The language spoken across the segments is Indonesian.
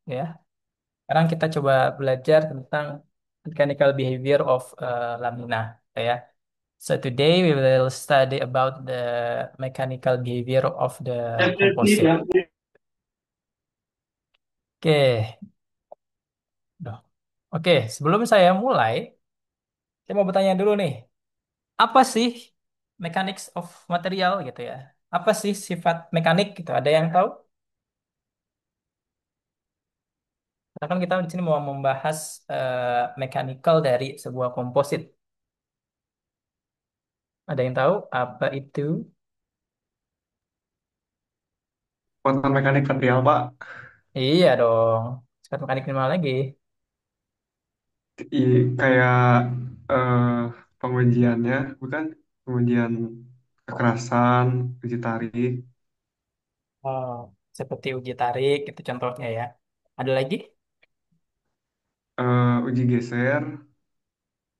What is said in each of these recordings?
Ya. Sekarang kita coba belajar tentang mechanical behavior of lamina, ya. So today we will study about the mechanical behavior of the composite. Oke, Duh. Oke, sebelum saya mulai, saya mau bertanya dulu nih, apa sih mechanics of material gitu ya? Apa sih sifat mekanik gitu? Ada yang tahu? Karena kan kita di sini mau membahas mechanical dari sebuah komposit. Ada yang tahu apa itu? Konten mekanik material, Pak. Iya dong. Sifat mekanik minimal lagi. Kayak eh, pengujiannya, bukan pengujian kekerasan, uji tarik, Oh, seperti uji tarik itu contohnya ya. Ada lagi? uji geser,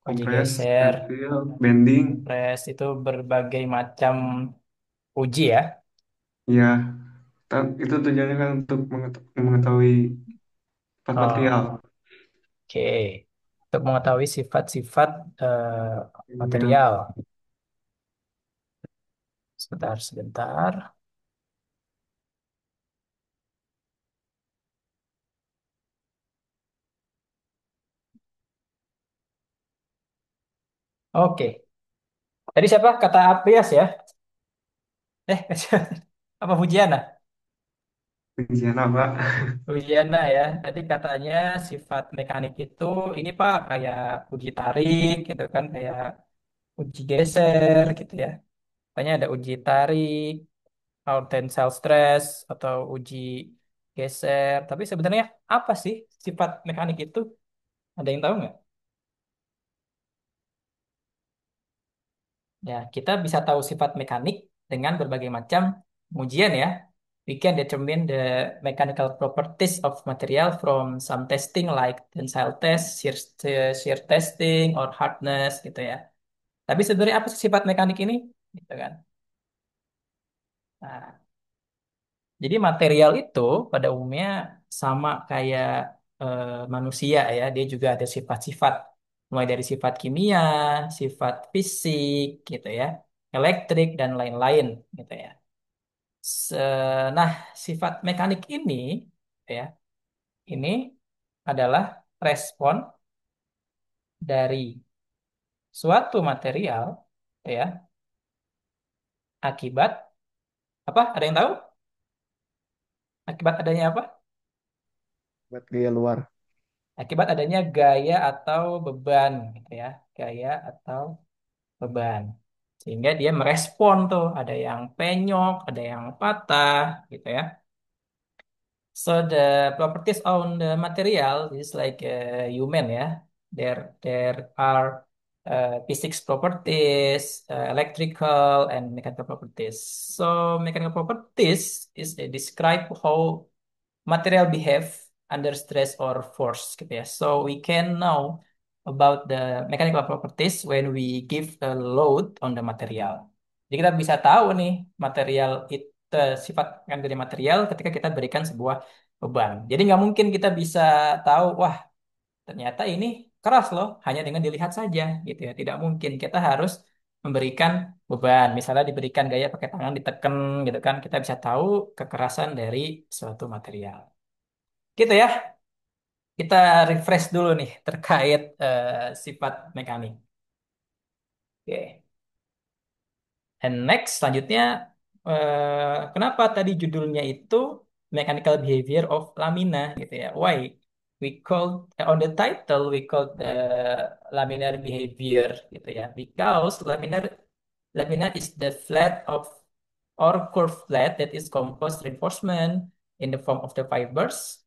Uji kompres, geser, stensil, bending. kompres itu berbagai macam uji ya. Ya, itu tujuannya kan untuk mengetahui sifat material. Oke. Untuk mengetahui sifat-sifat Ya, material. Sebentar, sebentar. Oke. Tadi siapa? Kata Aprias ya? Eh, apa Fujiana? ujian apa? Fujiana ya. Tadi katanya sifat mekanik itu ini Pak kayak uji tarik gitu kan, kayak uji geser gitu ya. Katanya ada uji tarik, atau tensile stress atau uji geser. Tapi sebenarnya apa sih sifat mekanik itu? Ada yang tahu nggak? Ya, kita bisa tahu sifat mekanik dengan berbagai macam ujian ya. We can determine the mechanical properties of material from some testing like tensile test, shear testing, or hardness gitu ya. Tapi sebenarnya apa sih sifat mekanik ini? Gitu kan. Nah, jadi material itu pada umumnya sama kayak manusia ya. Dia juga ada sifat-sifat. Mulai dari sifat kimia, sifat fisik gitu ya, elektrik, dan lain-lain gitu ya. Nah, sifat mekanik ini ya, ini adalah respon dari suatu material ya akibat apa? Ada yang tahu? Akibat adanya apa? buat gaya luar. Akibat adanya gaya atau beban gitu ya. Gaya atau beban. Sehingga dia merespon tuh, ada yang penyok, ada yang patah gitu ya. So the properties on the material is like human ya. There are physics properties, electrical and mechanical properties. So mechanical properties is describe how material behave under stress or force gitu ya. So we can know about the mechanical properties when we give a load on the material. Jadi kita bisa tahu nih material itu sifat kan dari material ketika kita berikan sebuah beban. Jadi nggak mungkin kita bisa tahu, wah ternyata ini keras loh hanya dengan dilihat saja gitu ya. Tidak mungkin. Kita harus memberikan beban. Misalnya diberikan gaya pakai tangan ditekan gitu kan, kita bisa tahu kekerasan dari suatu material. Gitu ya. Kita refresh dulu nih terkait sifat mekanik. Oke. And next, selanjutnya, kenapa tadi judulnya itu Mechanical Behavior of Lamina gitu ya? Why? We call on the title we call the laminar behavior gitu ya. Because laminar is the flat of or curved flat that is composed reinforcement in the form of the fibers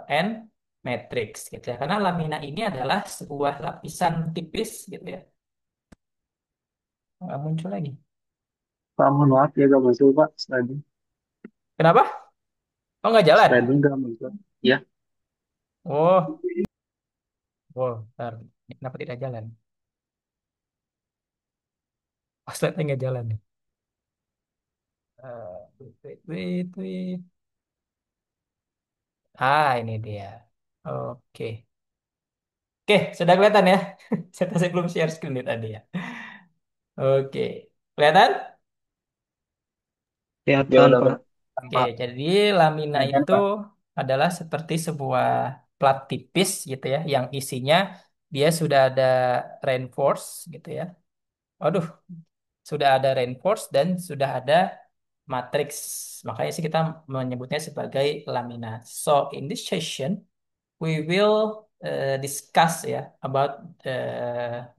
and matrix gitu ya. Karena lamina ini adalah sebuah lapisan tipis gitu ya. Nggak muncul lagi. Pak, mohon maaf ya gak muncul, Pak. Kenapa? Oh nggak jalan? Sliding gak muncul. Ya, Oh, oh, bentar. Ini kenapa tidak jalan? Oh, slide nggak jalan nih. Wait, wait, wait, wait. Ah, ini dia. Oke. Oke, sudah kelihatan ya. Saya belum share screen nih tadi ya. Oke. Kelihatan? Ya Kelihatan udah Pak. Oke, tampak. jadi lamina itu adalah seperti sebuah plat tipis gitu ya, yang isinya dia sudah ada reinforce gitu ya. Waduh, sudah ada reinforce dan sudah ada matriks. Makanya sih kita menyebutnya sebagai lamina. So in this session, we will discuss ya about the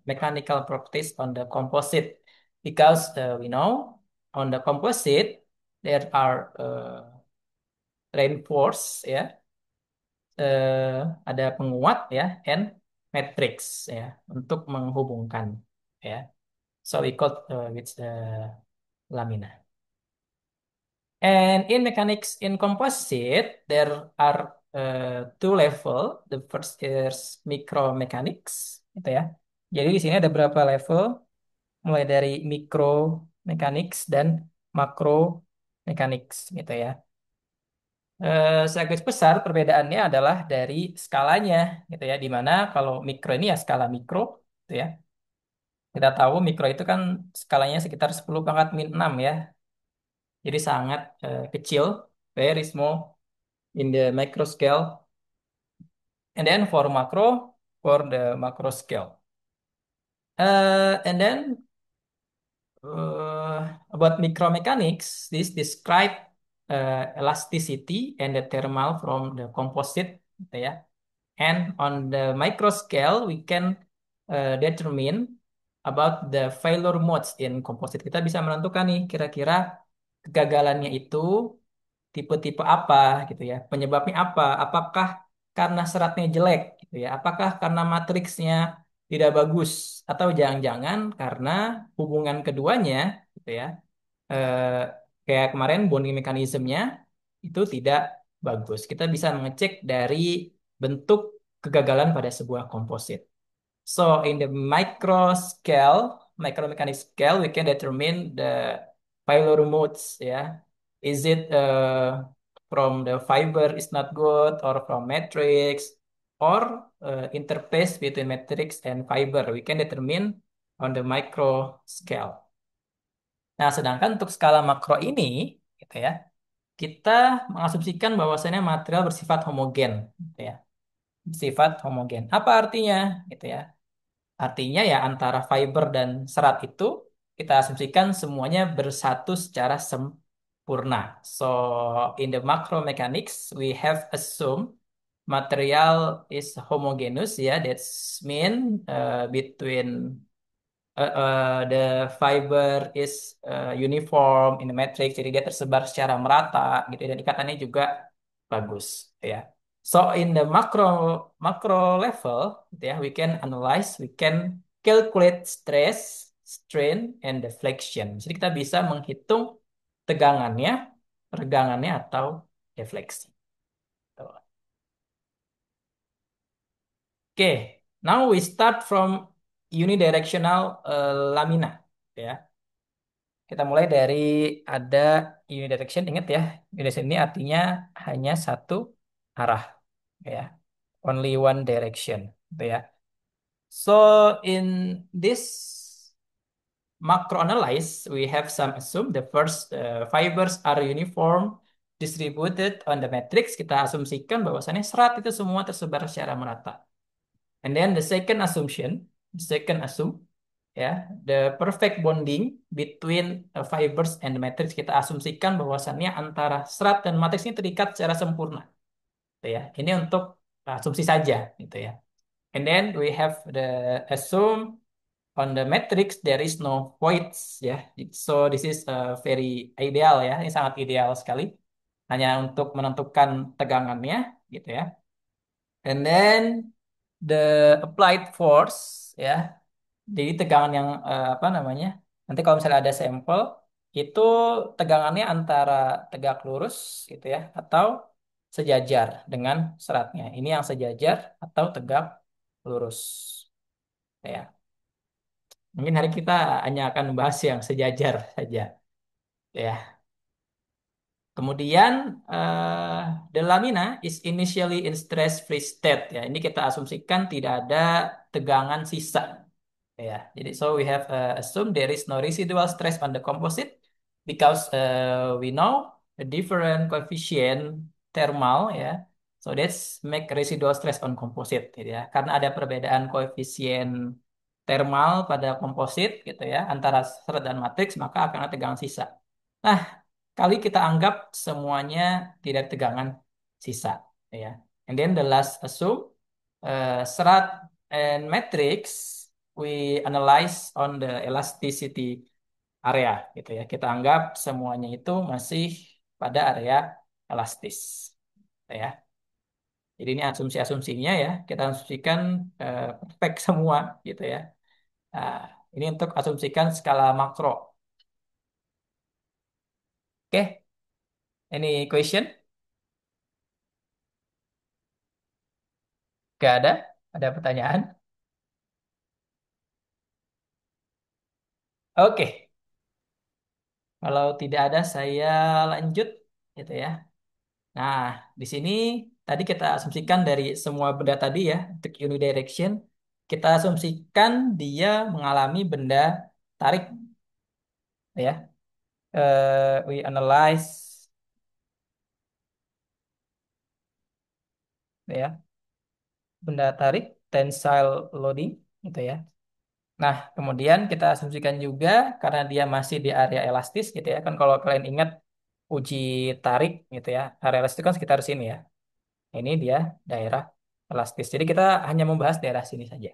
mechanical properties on the composite because we know on the composite there are reinforce ya, ada penguat ya, and matrix ya untuk menghubungkan ya. So we call with lamina. And in mechanics in composite there are two level. The first is micromechanics gitu ya. Jadi di sini ada berapa level mulai dari micro mechanics dan macro mechanics gitu ya. Segaris besar perbedaannya adalah dari skalanya gitu ya. Di mana kalau mikro ini ya skala mikro gitu ya. Kita tahu mikro itu kan skalanya sekitar 10 pangkat min 6 ya. Jadi sangat kecil, very small in the micro scale. And then for macro, for the macro scale. And then about micromechanics, this describe elasticity and the thermal from the composite gitu ya. And on the micro scale, we can determine about the failure modes in composite. Kita bisa menentukan nih kira-kira kegagalannya itu tipe-tipe apa gitu ya. Penyebabnya apa? Apakah karena seratnya jelek gitu ya? Apakah karena matriksnya tidak bagus? Atau jangan-jangan karena hubungan keduanya gitu ya. eh, Kayak kemarin bonding mekanismenya itu tidak bagus. Kita bisa mengecek dari bentuk kegagalan pada sebuah komposit. So in the micro scale, micromechanic scale, we can determine the failure modes. Yeah, is it from the fiber is not good, or from matrix, or interface between matrix and fiber? We can determine on the micro scale. Nah, sedangkan untuk skala makro ini, gitu ya, kita mengasumsikan bahwasannya material bersifat homogen, gitu ya, bersifat homogen. Apa artinya, gitu ya? Artinya ya antara fiber dan serat itu kita asumsikan semuanya bersatu secara sempurna. So in the macro mechanics we have assumed material is homogeneous ya. That's mean between the fiber is uniform in the matrix. Jadi dia tersebar secara merata gitu dan ikatannya juga bagus ya. So in the macro level, gitu ya, we can analyze, we can calculate stress, strain, and deflection. Jadi kita bisa menghitung tegangannya, regangannya atau defleksi. Tuh. Oke, now we start from unidirectional lamina. Ya, kita mulai dari ada unidirection. Ingat ya, unidirection ini artinya hanya satu arah, ya, only one direction, gitu ya. So in this macro analyze, we have some assume the first fibers are uniform distributed on the matrix. Kita asumsikan bahwasannya serat itu semua tersebar secara merata. And then the second assume ya, the perfect bonding between fibers and the matrix. Kita asumsikan bahwasannya antara serat dan matriks ini terikat secara sempurna, gitu ya. Ini untuk asumsi saja, gitu ya. And then we have the assume on the matrix there is no voids ya. So this is very ideal ya. Ini sangat ideal sekali. Hanya untuk menentukan tegangannya gitu ya. And then the applied force ya. Jadi tegangan yang apa namanya? Nanti kalau misalnya ada sampel itu tegangannya antara tegak lurus gitu ya atau sejajar dengan seratnya. Ini yang sejajar atau tegak lurus ya. Mungkin hari kita hanya akan membahas yang sejajar saja, ya. Kemudian the lamina is initially in stress-free state. Ya, ini kita asumsikan tidak ada tegangan sisa. Ya, jadi so we have assumed there is no residual stress on the composite because we know the different coefficient thermal ya. So that's make residual stress on composite gitu ya. Karena ada perbedaan koefisien thermal pada komposit gitu ya antara serat dan matriks maka akan ada tegangan sisa. Nah, kali kita anggap semuanya tidak ada tegangan sisa ya. And then the last assume serat and matrix we analyze on the elasticity area gitu ya. Kita anggap semuanya itu masih pada area elastis gitu ya. Jadi ini asumsi-asumsinya ya. Kita asumsikan perfect semua gitu ya. Nah, ini untuk asumsikan skala makro. Oke, any question? Gak ada? Ada pertanyaan? Oke, kalau tidak ada saya lanjut gitu ya. Nah, di sini tadi kita asumsikan dari semua benda tadi ya, untuk unidirection, kita asumsikan dia mengalami benda tarik ya. We analyze ya, benda tarik tensile loading gitu ya. Nah, kemudian kita asumsikan juga karena dia masih di area elastis gitu ya. Kan kalau kalian ingat uji tarik gitu ya, area elastis kan sekitar sini ya. Ini dia daerah elastis. Jadi kita hanya membahas daerah sini saja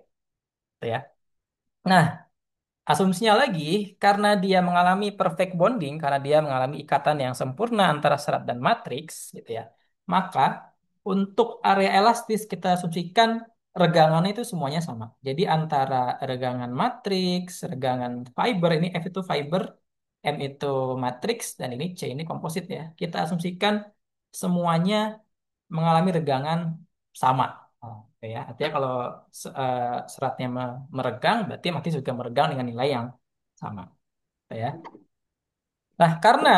gitu ya. Nah, asumsinya lagi, karena dia mengalami perfect bonding, karena dia mengalami ikatan yang sempurna antara serat dan matriks, gitu ya. Maka untuk area elastis kita asumsikan regangannya itu semuanya sama. Jadi antara regangan matriks, regangan fiber, ini F itu fiber, M itu matriks, dan ini C ini komposit ya. Kita asumsikan semuanya mengalami regangan sama. Oh, oke ya, artinya kalau seratnya meregang, berarti makin juga meregang dengan nilai yang sama. Gitu ya. Nah, karena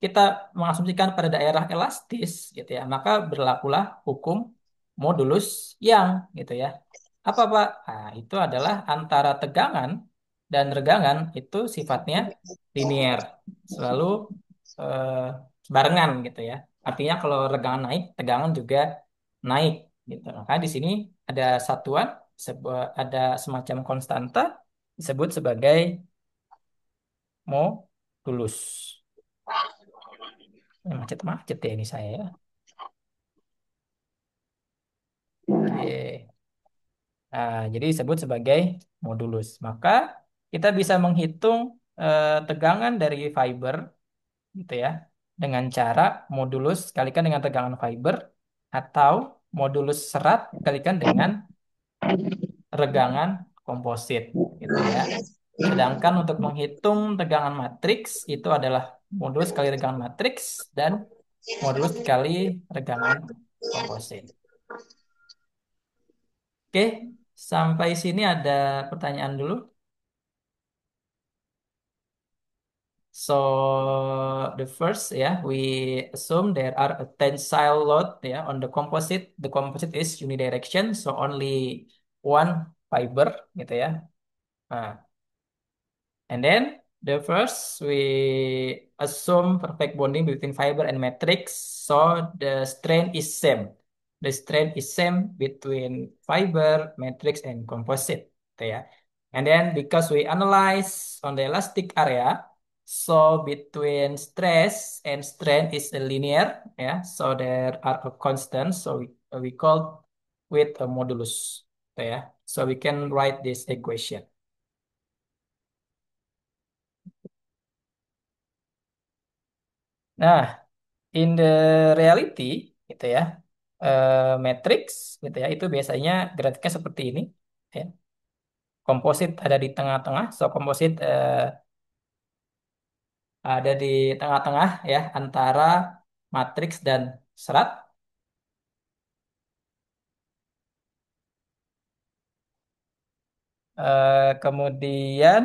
kita mengasumsikan pada daerah elastis, gitu ya, maka berlakulah hukum modulus yang, gitu ya. Apa Pak? Nah, itu adalah antara tegangan dan regangan itu sifatnya linier, selalu eh, barengan, gitu ya. Artinya kalau regangan naik, tegangan juga naik, gitu. Maka di sini ada satuan, ada semacam konstanta disebut sebagai modulus. Macet-macet ya ini saya ya. Oke. Nah, jadi disebut sebagai modulus. Maka kita bisa menghitung tegangan dari fiber gitu ya dengan cara modulus kalikan dengan tegangan fiber atau modulus serat kalikan dengan regangan komposit gitu ya. Sedangkan untuk menghitung tegangan matriks itu adalah modulus kali regangan matriks dan modulus dikali regangan komposit. Oke, sampai sini ada pertanyaan dulu. So the first, yeah, we assume there are a tensile load, yeah, on the composite. The composite is unidirection, so only one fiber, gitu ya. Nah, and then the first we assume perfect bonding between fiber and matrix, so the strain is same. The strain is same between fiber, matrix, and composite, gitu ya. And then because we analyze on the elastic area, so between stress and strain is a linear, yeah. So there are a constant, so we call with a modulus, gitu ya. So we can write this equation. Nah, in the reality, gitu ya, matrix, gitu ya, itu biasanya grafiknya seperti ini, ya. Komposit ada di tengah-tengah, so komposit ada di tengah-tengah, ya, antara matriks dan serat. Kemudian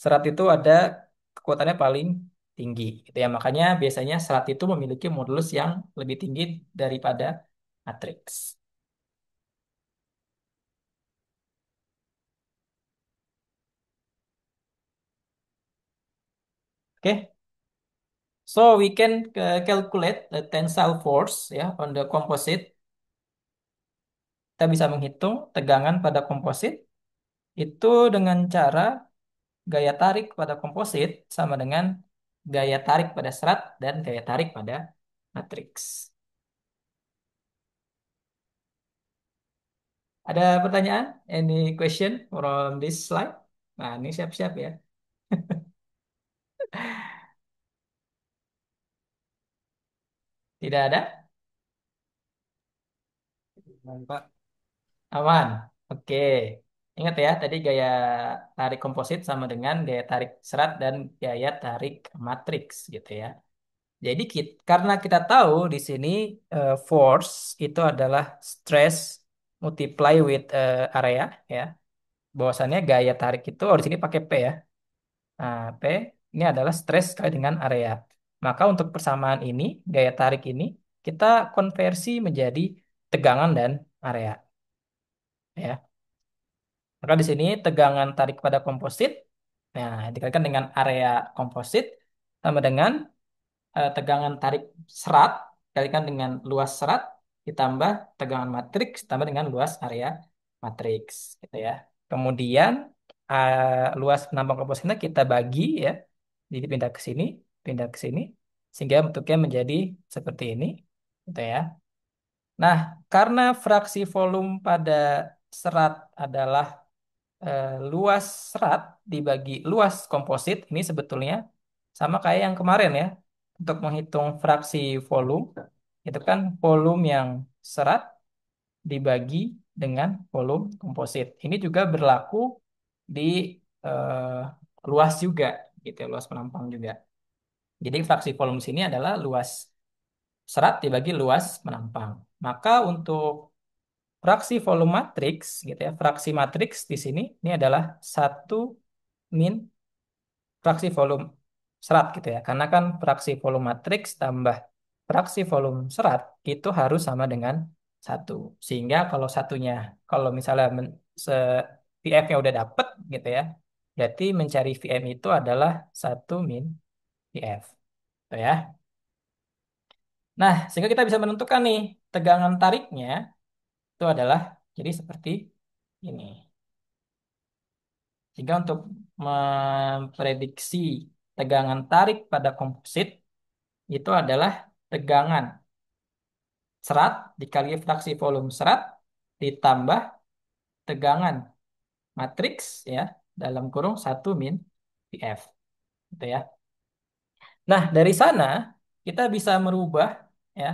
serat itu ada kekuatannya paling tinggi gitu ya. Makanya biasanya serat itu memiliki modulus yang lebih tinggi daripada matriks. Oke, so we can calculate the tensile force ya on the composite. Kita bisa menghitung tegangan pada komposit itu dengan cara gaya tarik pada komposit sama dengan gaya tarik pada serat dan gaya tarik pada matriks. Ada pertanyaan? Any question from this slide? Nah, ini siap-siap ya. Tidak ada? Pak. Aman. Oke. Ingat ya, tadi gaya tarik komposit sama dengan gaya tarik serat dan gaya tarik matriks gitu ya. Jadi karena kita tahu di sini force itu adalah stress multiply with area ya. Bahwasannya gaya tarik itu di sini pakai P ya. Nah, P ini adalah stress kali dengan area. Maka untuk persamaan ini, gaya tarik ini kita konversi menjadi tegangan dan area ya. Maka di sini tegangan tarik pada komposit, nah dikalikan dengan area komposit sama dengan tegangan tarik serat dikalikan dengan luas serat ditambah tegangan matriks ditambah dengan luas area matriks, gitu ya. Kemudian luas penampang kompositnya kita bagi ya, jadi pindah ke sini, sehingga bentuknya menjadi seperti ini, gitu ya. Nah, karena fraksi volume pada serat adalah luas serat dibagi luas komposit ini sebetulnya sama kayak yang kemarin ya. Untuk menghitung fraksi volume, itu kan volume yang serat dibagi dengan volume komposit. Ini juga berlaku di eh, luas juga, gitu ya, luas penampang juga. Jadi fraksi volume sini adalah luas serat dibagi luas penampang. Maka untuk fraksi volume matriks, gitu ya, fraksi matriks di sini ini adalah satu min fraksi volume serat gitu ya. Karena kan fraksi volume matriks tambah fraksi volume serat itu harus sama dengan satu. Sehingga kalau satunya, kalau misalnya VF-nya udah dapet gitu ya, berarti mencari VM itu adalah satu min VF. Gitu ya. Nah, sehingga kita bisa menentukan nih tegangan tariknya itu adalah jadi seperti ini. Sehingga untuk memprediksi tegangan tarik pada komposit itu adalah tegangan serat dikali fraksi volume serat ditambah tegangan matriks ya dalam kurung satu min PF gitu ya. Nah, dari sana kita bisa merubah ya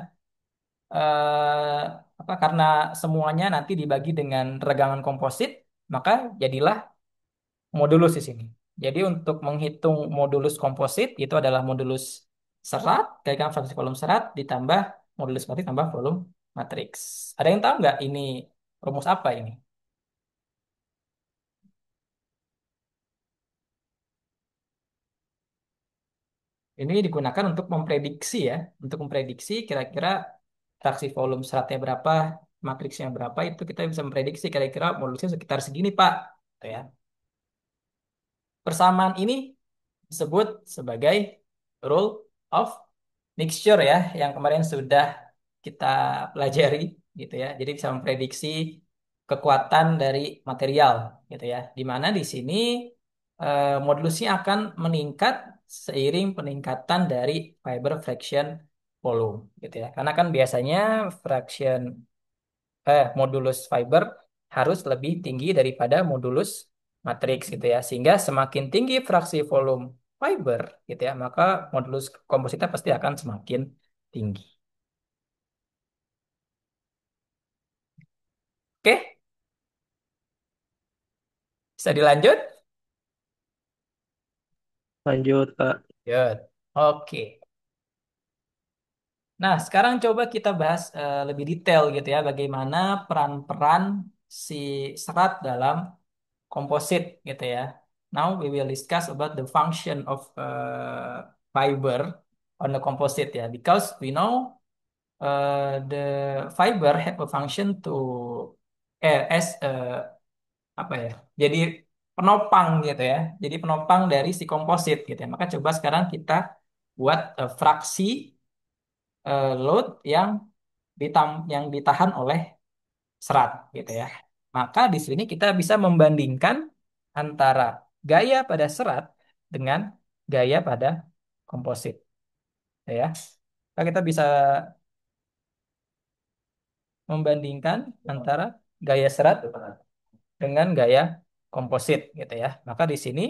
eh, apa karena semuanya nanti dibagi dengan regangan komposit, maka jadilah modulus di sini. Jadi untuk menghitung modulus komposit itu adalah modulus serat kalikan fraksi volume serat ditambah modulus matriks tambah volume matriks. Ada yang tahu nggak ini rumus apa ini? Ini digunakan untuk memprediksi ya, untuk memprediksi kira-kira fraksi volume seratnya berapa, matriksnya berapa, itu kita bisa memprediksi kira-kira modulusnya sekitar segini Pak. Gitu ya. Persamaan ini disebut sebagai rule of mixture ya, yang kemarin sudah kita pelajari gitu ya. Jadi bisa memprediksi kekuatan dari material gitu ya. Di mana di sini modulusnya akan meningkat seiring peningkatan dari fiber fraction volume gitu ya. Karena kan biasanya fraction modulus fiber harus lebih tinggi daripada modulus matriks gitu ya. Sehingga semakin tinggi fraksi volume fiber gitu ya, maka modulus kompositnya pasti akan semakin tinggi. Oke, bisa dilanjut? Lanjut, Kak. Lanjut. Oke. Nah, sekarang coba kita bahas lebih detail gitu ya, bagaimana peran-peran si serat dalam komposit gitu ya. Now we will discuss about the function of fiber on the composite ya, because we know the fiber have a function to as apa ya? Jadi penopang gitu ya. Jadi penopang dari si komposit gitu ya. Maka coba sekarang kita buat fraksi load yang ditahan oleh serat gitu ya. Maka di sini kita bisa membandingkan antara gaya pada serat dengan gaya pada komposit ya. Maka kita bisa membandingkan antara gaya serat dengan gaya komposit gitu ya. Maka di sini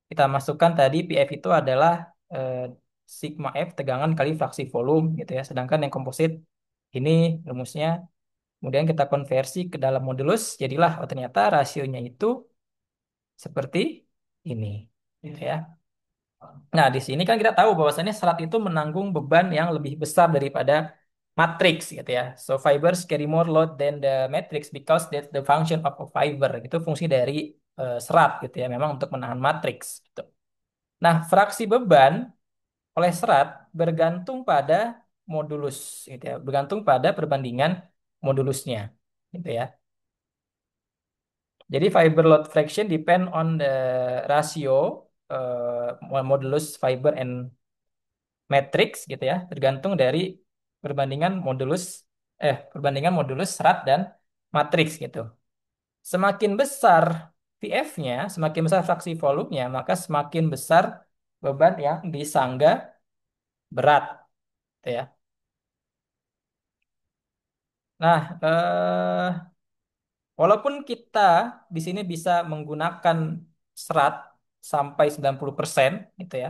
kita masukkan tadi PF itu adalah eh, sigma F tegangan kali fraksi volume gitu ya. Sedangkan yang komposit ini rumusnya kemudian kita konversi ke dalam modulus, jadilah oh ternyata rasionya itu seperti ini gitu ya. Nah, di sini kan kita tahu bahwasannya serat itu menanggung beban yang lebih besar daripada matriks gitu ya. So fibers carry more load than the matrix because that's the function of a fiber. Itu fungsi dari serat gitu ya, memang untuk menahan matriks gitu. Nah, fraksi beban oleh serat bergantung pada modulus gitu ya, bergantung pada perbandingan modulusnya gitu ya. Jadi fiber load fraction depend on the ratio modulus fiber and matrix gitu ya, tergantung dari perbandingan modulus perbandingan modulus serat dan matriks gitu. Semakin besar VF-nya, semakin besar fraksi volumenya, maka semakin besar beban yang disangga berat gitu ya. Nah, walaupun kita di sini bisa menggunakan serat sampai 90% gitu ya,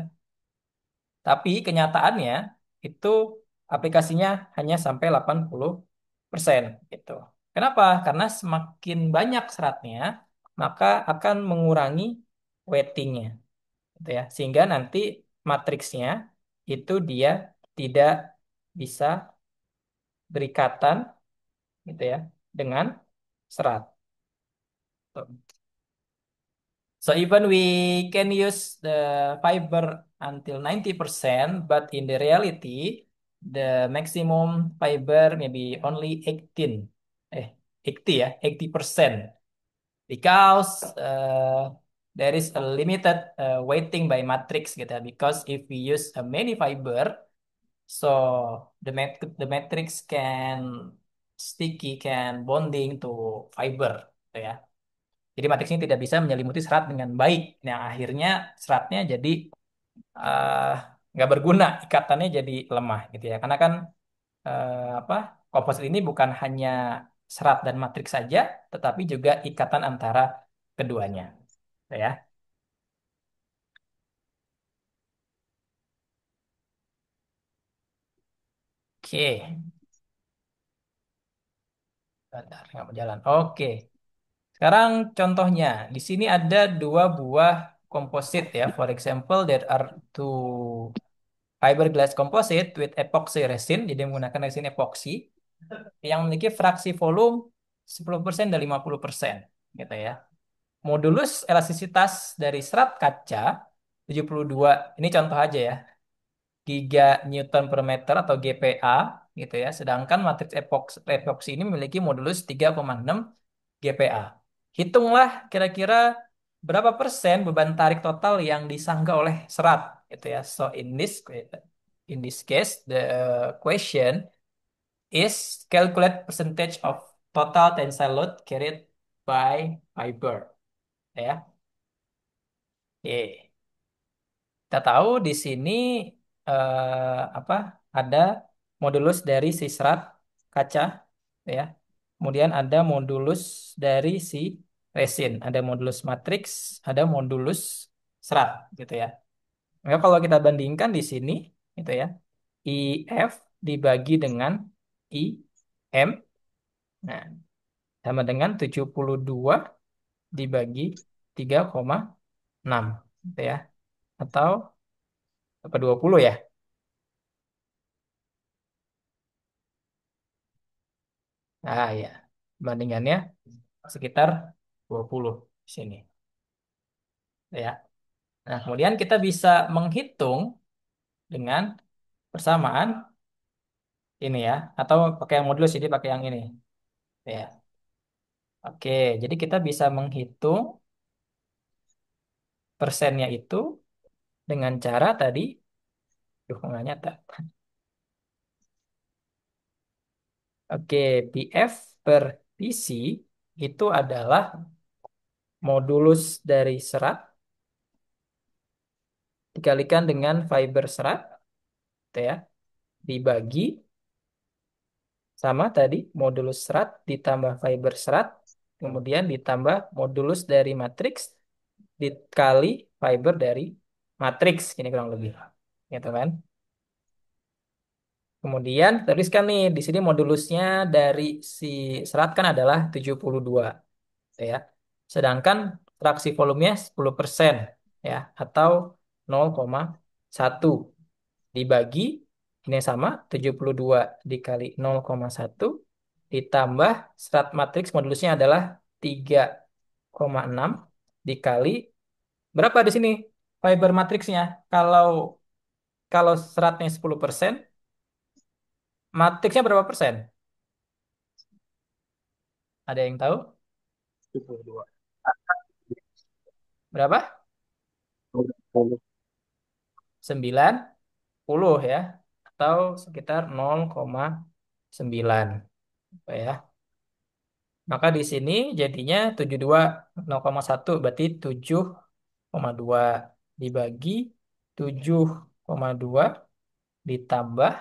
tapi kenyataannya itu aplikasinya hanya sampai 80% gitu. Kenapa? Karena semakin banyak seratnya, maka akan mengurangi weightingnya, gitu ya. Sehingga nanti matriksnya itu dia tidak bisa berikatan, gitu ya, dengan serat. Tuh. So even we can use the fiber until 90%, but in the reality, the maximum fiber maybe only 18, 80 ya, 80%. Because there is a limited weighting by matrix gitu ya. Because if we use a many fiber, so the matrix can sticky, can bonding to fiber gitu ya. Jadi matriks ini tidak bisa menyelimuti serat dengan baik. Nah, akhirnya seratnya jadi eh, nggak berguna, ikatannya jadi lemah gitu ya. Karena kan apa komposit ini bukan hanya serat dan matriks saja, tetapi juga ikatan antara keduanya. Gitu ya. Oke, bentar, nggak mau jalan. Oke, sekarang contohnya di sini ada dua buah komposit ya. For example, there are two fiberglass composite with epoxy resin, jadi menggunakan resin epoxy yang memiliki fraksi volume 10% dan 50% gitu ya. Modulus elastisitas dari serat kaca 72, ini contoh aja ya, Giga Newton per meter atau GPa gitu ya. Sedangkan matriks epoksi ini memiliki modulus 3,6 GPa. Hitunglah kira-kira berapa persen beban tarik total yang disangga oleh serat gitu ya. So in this case the question is calculate percentage of total tensile load carried by fiber ya. Oke. Kita tahu di sini apa ada modulus dari si serat kaca ya. Kemudian ada modulus dari si resin, ada modulus matriks, ada modulus serat gitu ya. Maka kalau kita bandingkan di sini gitu ya. IF dibagi dengan IM, nah sama dengan 72 dibagi 3,6 gitu ya. Atau apa 20 ya? Ah ya, bandingannya sekitar 20 di sini ya. Nah, kemudian kita bisa menghitung dengan persamaan ini ya. Atau pakai yang modulus, jadi pakai yang ini. Ya. Oke, jadi kita bisa menghitung persennya itu dengan cara tadi, dukungannya tak. Oke, PF per PC itu adalah modulus dari serat dikalikan dengan fiber serat, gitu ya, dibagi sama tadi modulus serat ditambah fiber serat, kemudian ditambah modulus dari matriks dikali fiber dari matriks, ini kurang lebih, gitu kan? Kemudian tuliskan nih di sini modulusnya dari si serat kan adalah 72, gitu ya. Sedangkan fraksi volumenya 10%, ya, atau 0,1 dibagi ini sama 72 dikali 0,1 ditambah serat matriks modulusnya adalah 3,6 dikali berapa di sini fiber matriksnya. Kalau kalau seratnya 10%, matriksnya berapa persen? Ada yang tahu? 72. Berapa? 90 ya, atau sekitar 0,9, ya. Maka di sini jadinya 72 0,1 berarti 7,2 dibagi 7,2 ditambah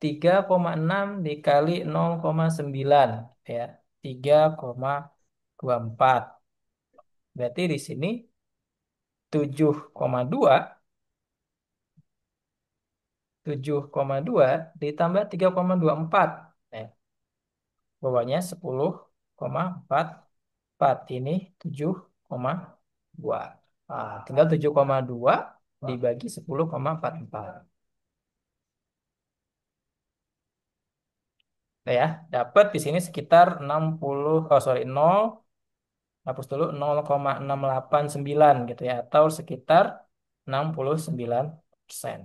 3,6 dikali 0,9, ya, 3,24. Berarti di sini 7,2 7,2 ditambah 3,24, ya, bawahnya 10,44, ini 7,2. Nah, tinggal 7,2 dibagi 10,44. Nah, ya, dapat di sini sekitar 60, oh sorry, 0, hapus dulu, 0,689 gitu ya, atau sekitar 69%.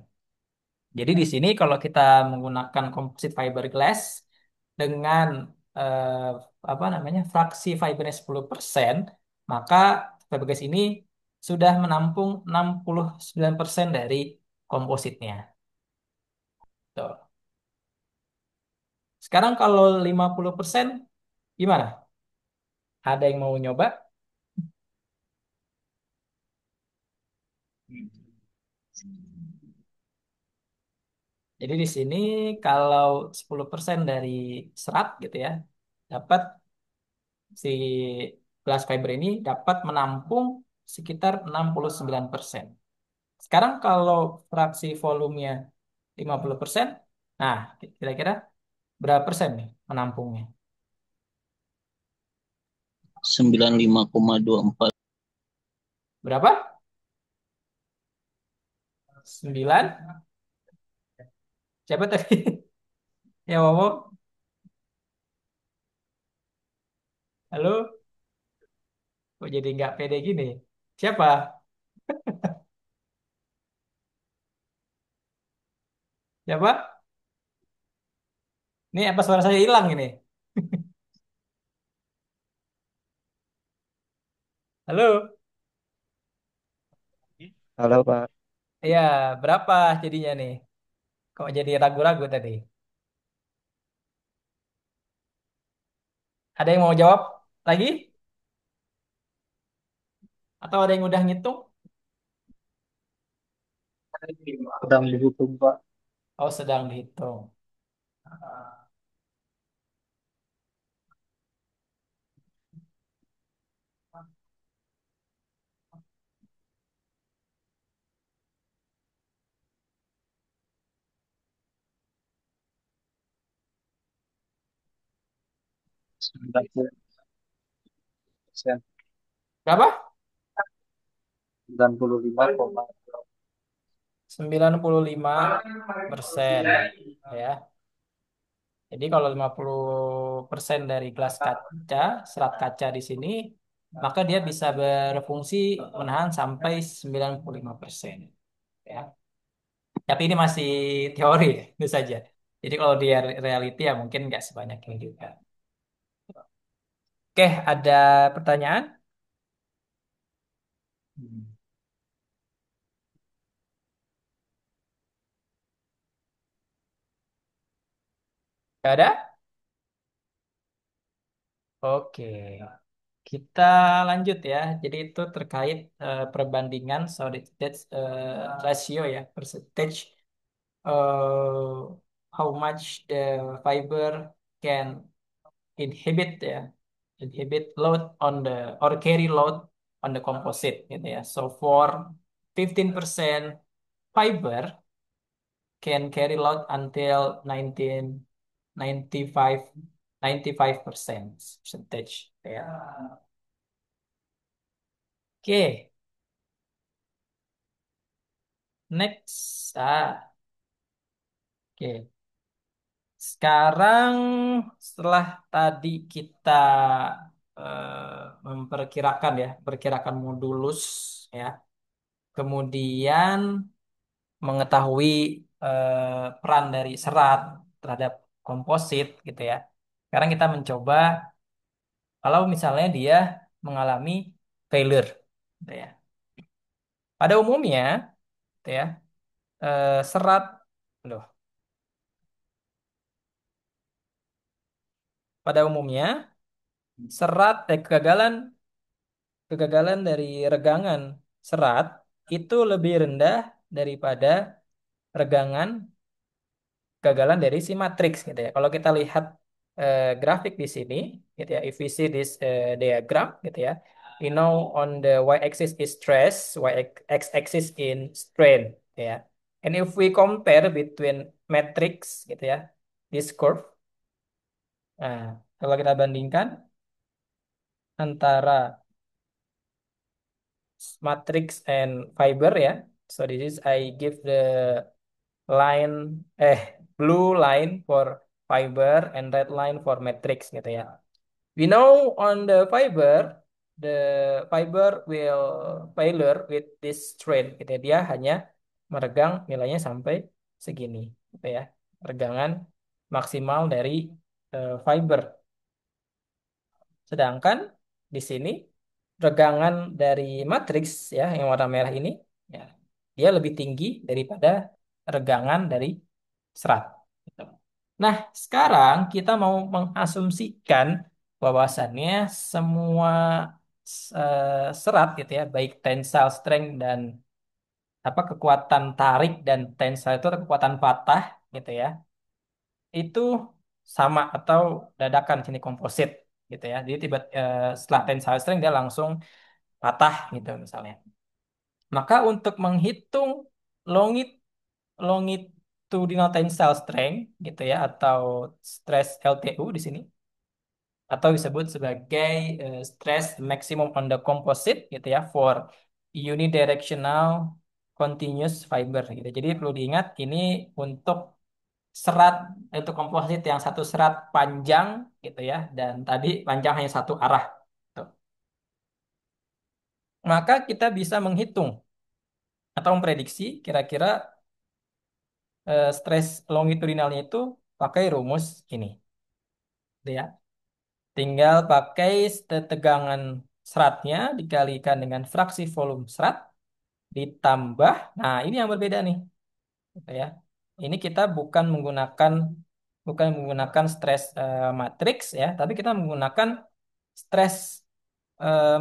Jadi di sini kalau kita menggunakan composite fiberglass dengan eh, apa namanya fraksi fibernya 10%, maka fiberglass ini sudah menampung 69% dari kompositnya. Tuh. Sekarang kalau 50% gimana? Ada yang mau nyoba? Jadi di sini kalau 10% dari serat gitu ya, dapat si glass fiber ini dapat menampung sekitar 69%. Sekarang kalau fraksi volumenya 50%, nah kira-kira berapa persen nih menampungnya? 95,24. Berapa? 9? Siapa tadi yang ngomong? Halo? Kok jadi nggak pede gini? Siapa? Siapa? Ini apa suara saya hilang ini? Halo? Halo Pak. Iya, berapa jadinya nih? Kok jadi ragu-ragu tadi? Ada yang mau jawab lagi? Atau ada yang udah ngitung? Sedang dihitung Pak. Oh, sedang dihitung. 90%. Berapa? 95,2. 95%. Ya. Jadi kalau 50% dari gelas kaca, serat kaca di sini, maka dia bisa berfungsi menahan sampai 95%. Ya. Tapi ini masih teori, itu saja. Jadi kalau di reality ya mungkin nggak sebanyak ini juga. Oke, ada pertanyaan? Hmm. Nggak ada? Oke, kita lanjut ya. Jadi itu terkait perbandingan solid state ratio ya, percentage uh, how much the fiber can inhibit ya, inhibit load on the or carry load on the composite gitu ya. So for 15% fiber can carry load until 1995 95% percentage ya. Oke, next. Oke. Sekarang setelah tadi kita memperkirakan ya, perkirakan modulus ya, kemudian mengetahui peran dari serat terhadap komposit gitu ya. Sekarang kita mencoba kalau misalnya dia mengalami failure gitu ya. Pada umumnya gitu ya, serat loh, pada umumnya serat kegagalan dari regangan serat itu lebih rendah daripada regangan kegagalan dari si matriks gitu ya. Kalau kita lihat grafik di sini gitu ya, if we see this diagram gitu ya, we know on the y-axis is stress, x-axis in strain gitu ya. And if we compare between matrix gitu ya, this curve, nah kalau kita bandingkan antara matrix and fiber ya. So this is I give the line blue line for fiber and red line for matrix gitu ya. We know on the fiber will failure with this strain gitu ya. Dia hanya meregang nilainya sampai segini gitu ya. Regangan maksimal dari fiber. Sedangkan di sini regangan dari matriks ya yang warna merah ini ya dia lebih tinggi daripada regangan dari serat. Gitu. Nah, sekarang kita mau mengasumsikan bahwasannya semua serat gitu ya, baik tensile strength dan apa kekuatan tarik dan tensile itu atau kekuatan patah gitu ya, itu sama atau dadakan sini komposit gitu ya. Jadi tiba setelah tensile strength dia langsung patah gitu misalnya. Maka untuk menghitung longit longitudinal tensile strength gitu ya atau stress LTU di sini atau disebut sebagai stress maximum on the composite gitu ya for unidirectional continuous fiber gitu. Jadi perlu diingat ini untuk serat untuk komposit yang satu serat panjang gitu ya dan tadi panjang hanya satu arah. Tuh. Maka kita bisa menghitung atau memprediksi kira-kira stres longitudinalnya itu pakai rumus ini, gitu ya. Tinggal pakai tegangan seratnya dikalikan dengan fraksi volume serat ditambah. Nah, ini yang berbeda nih, gitu ya. Ini kita bukan menggunakan stres matriks ya, tapi kita menggunakan stres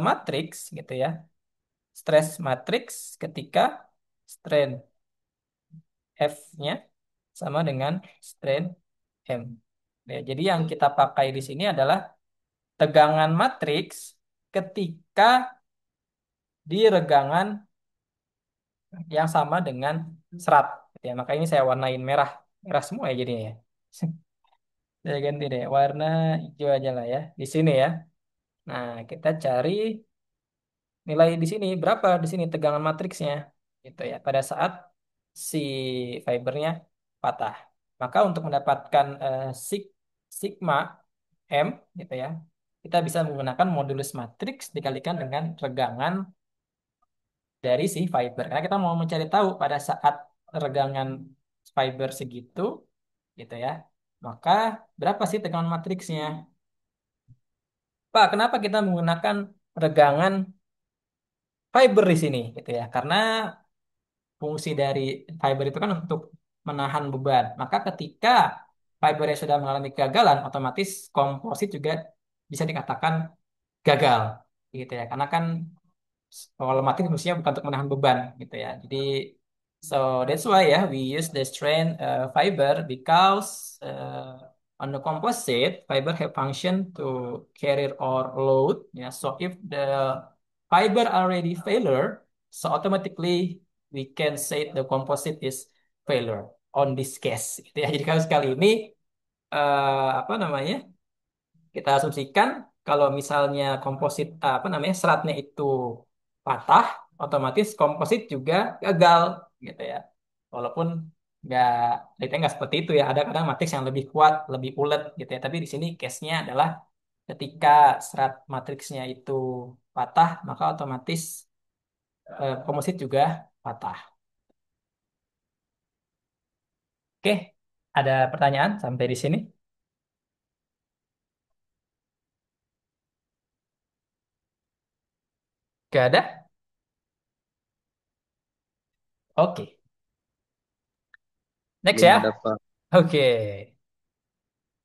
matriks gitu ya. Stres matriks ketika strain F-nya sama dengan strain M. Ya, jadi yang kita pakai di sini adalah tegangan matriks ketika di regangan yang sama dengan serat. Ya, maka ini saya warnain merah. Merah semua ya jadinya ya. Saya ganti deh, warna hijau aja lah ya. Di sini ya. Nah, kita cari nilai di sini. Berapa di sini tegangan matriksnya. Gitu ya. Pada saat si fibernya patah. Maka untuk mendapatkan sigma M gitu ya, kita bisa menggunakan modulus matriks dikalikan dengan regangan dari si fiber. Karena kita mau mencari tahu pada saat regangan fiber segitu, gitu ya. Maka berapa sih tegangan matriksnya? Pak, kenapa kita menggunakan regangan fiber di sini, gitu ya? Karena fungsi dari fiber itu kan untuk menahan beban. Maka ketika fibernya sudah mengalami kegagalan, otomatis komposit juga bisa dikatakan gagal, gitu ya. Karena kan kalau mati fungsinya bukan untuk menahan beban, gitu ya. Jadi so that's why ya we use the strain fiber because on the composite fiber have function to carry or load. Ya, so if the fiber already failure, so automatically we can say the composite is failure on this case. Gitu ya. Jadi kalau sekali ini apa namanya? Kita asumsikan kalau misalnya komposit apa namanya seratnya itu patah, otomatis komposit juga gagal gitu ya. Walaupun nggak detailnya nggak seperti itu ya. Ada kadang matriks yang lebih kuat, lebih ulet gitu ya. Tapi di sini case-nya adalah ketika serat matriksnya itu patah, maka otomatis komposit juga patah. Oke, ada pertanyaan sampai di sini? Gak ada? Oke, next Belum ada ya. Pak. Oke.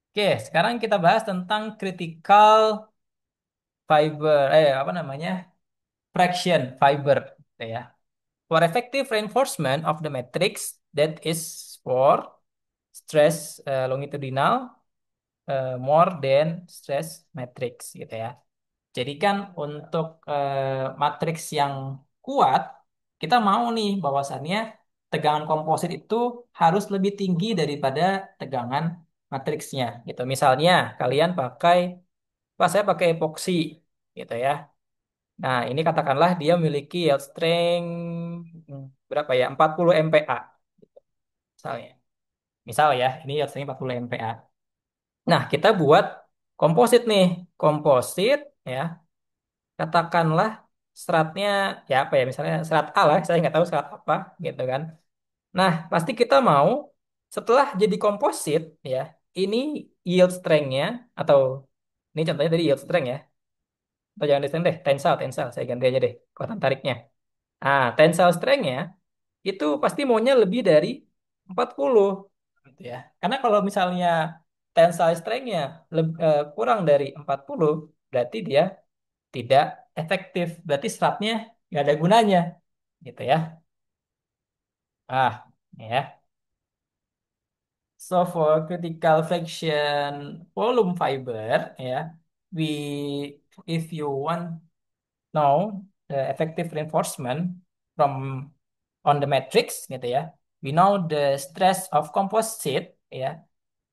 Oke, sekarang kita bahas tentang critical fiber, apa namanya? Fraction fiber, gitu ya. For effective reinforcement of the matrix, that is for stress longitudinal more than stress matrix, gitu ya. Jadi kan untuk matriks yang kuat, kita mau nih bahwasannya tegangan komposit itu harus lebih tinggi daripada tegangan matriksnya, gitu. Misalnya kalian pakai, Pak, saya pakai epoksi, gitu ya. Nah, ini katakanlah dia memiliki yield strength berapa ya? 40 MPa misalnya. Misal ya, ini yield strength 40 MPa. Nah, kita buat komposit nih. Komposit ya, katakanlah seratnya ya apa ya? Misalnya serat A lah, saya nggak tahu serat apa gitu kan. Nah, pasti kita mau setelah jadi komposit ya, ini yield strength-nya atau ini contohnya tadi yield strength ya. Atau jangan di strength deh, tensile, tensile. Saya ganti aja deh kekuatan tariknya. Ah, tensile strength-nya itu pasti maunya lebih dari 40 gitu ya. Karena kalau misalnya tensile strength-nya kurang dari 40 berarti dia tidak efektif. Berarti seratnya nggak ada gunanya gitu ya. Ah, ya. So for critical fraction volume fiber ya, we if you want know the effective reinforcement from on the matrix gitu ya. We know the stress of composite ya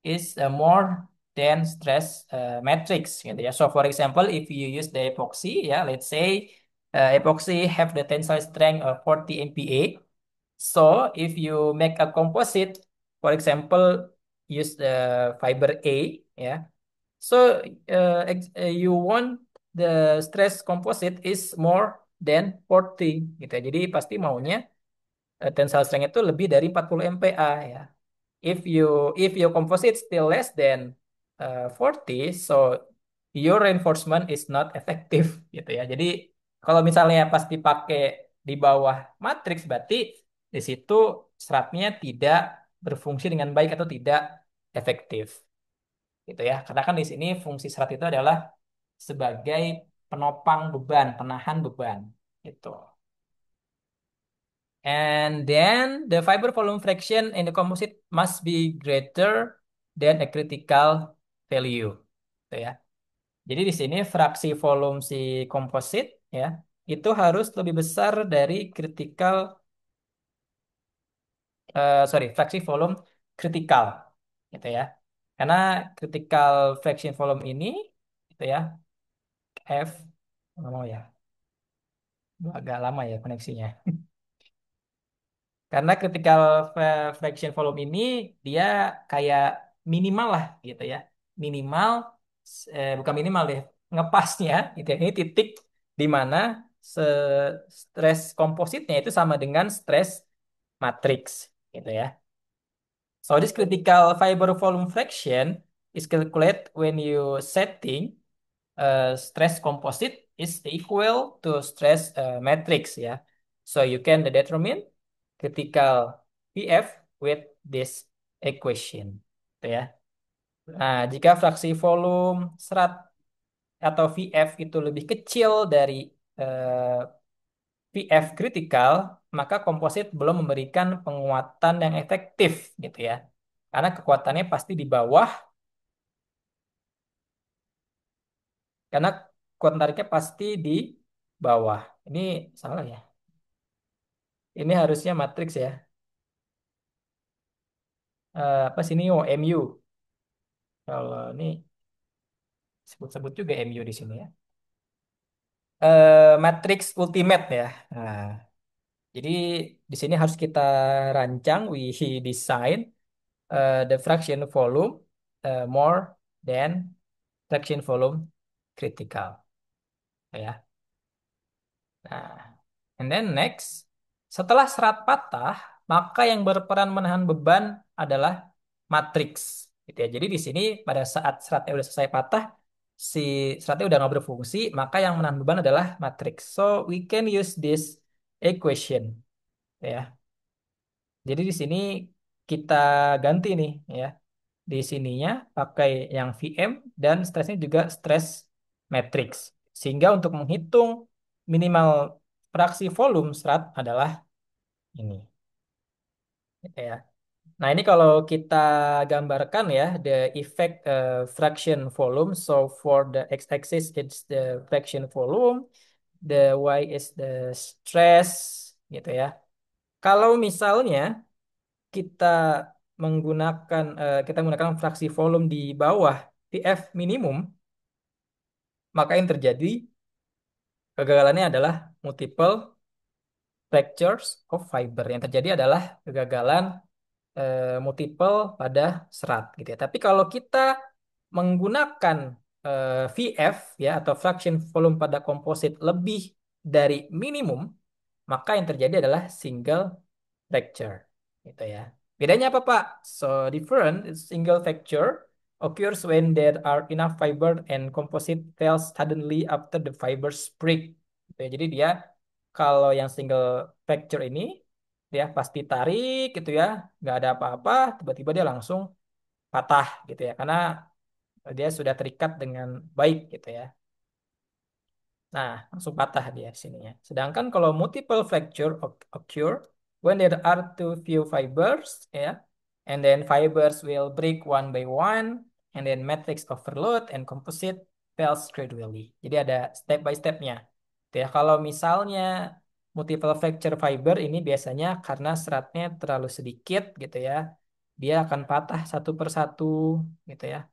is more than stress matrix gitu ya. So for example, if you use the epoxy ya, let's say epoxy have the tensile strength of 40 MPa. So if you make a composite, for example, use the fiber A ya. So you want the stress composite is more than 40 gitu ya. Jadi pasti maunya tensile strength itu lebih dari 40 MPa ya. If your composite still less than 40, so your reinforcement is not effective gitu ya. Jadi kalau misalnya pas dipakai di bawah matriks berarti di situ seratnya tidak berfungsi dengan baik atau tidak efektif gitu ya. Karena kan di sini fungsi serat itu adalah sebagai penopang beban, penahan beban gitu. And then the fiber volume fraction in the composite must be greater than a critical value. Gitu ya. Jadi di sini fraksi volume si komposit ya itu harus lebih besar dari critical sorry fraksi volume kritikal gitu ya. Karena critical fraction volume ini gitu ya F nggak mau ya agak lama ya koneksinya. Karena critical fraction volume ini dia kayak minimal lah gitu ya. Minimal, bukan minimal deh, ngepasnya gitu ya. Ini titik di mana stres kompositnya itu sama dengan stres matriks gitu ya. So this critical fiber volume fraction is calculated when you setting stress composite is equal to stress matrix ya. So you can determine critical PF with this equation. Gitu ya. Nah, jika fraksi volume serat atau VF itu lebih kecil dari eh, VF kritikal, maka komposit belum memberikan penguatan yang efektif gitu ya. Karena kekuatannya pasti di bawah, karena kekuatan tariknya pasti di bawah. Ini salah ya. Ini harusnya matriks ya. Apa sini? Oh, MU. Kalau ini sebut-sebut juga MU di sini ya. Matrix ultimate ya. Nah, jadi di sini harus kita rancang, we design the fraction volume more than fraction volume critical ya. Nah, and then next, setelah serat patah, maka yang berperan menahan beban adalah matriks gitu ya. Jadi di sini pada saat seratnya udah selesai patah, si seratnya udah nggak berfungsi, maka yang menahan beban adalah matriks. So we can use this equation ya. Jadi di sini kita ganti nih ya. Di sininya pakai yang VM dan stresnya juga stres matrix. Sehingga untuk menghitung minimal fraksi volume serat adalah ini. Gitu ya. Nah, ini kalau kita gambarkan ya, the effect fraction volume. So for the x-axis it's the fraction volume, the y is the stress gitu ya. Kalau misalnya kita kita menggunakan fraksi volume di bawah TF minimum, maka yang terjadi kegagalannya adalah multiple fractures of fiber. Yang terjadi adalah kegagalan multiple pada serat gitu ya. Tapi kalau kita menggunakan VF ya atau fraction volume pada komposit lebih dari minimum, maka yang terjadi adalah single fracture gitu ya. Bedanya apa, Pak? So different single fracture occurs when there are enough fiber and composite fails suddenly after the fibers break. Gitu ya. Jadi dia kalau yang single fracture ini dia pasti tarik gitu ya, nggak ada apa-apa, tiba-tiba dia langsung patah gitu ya, karena dia sudah terikat dengan baik gitu ya. Nah, langsung patah dia sininya. Sedangkan kalau multiple fracture occur when there are too few fibers, ya, and then fibers will break one by one, and then matrix overload and composite fails gradually. Jadi ada step by stepnya. Gitu ya, kalau misalnya multiple fracture fiber ini biasanya karena seratnya terlalu sedikit gitu ya, dia akan patah satu persatu gitu ya,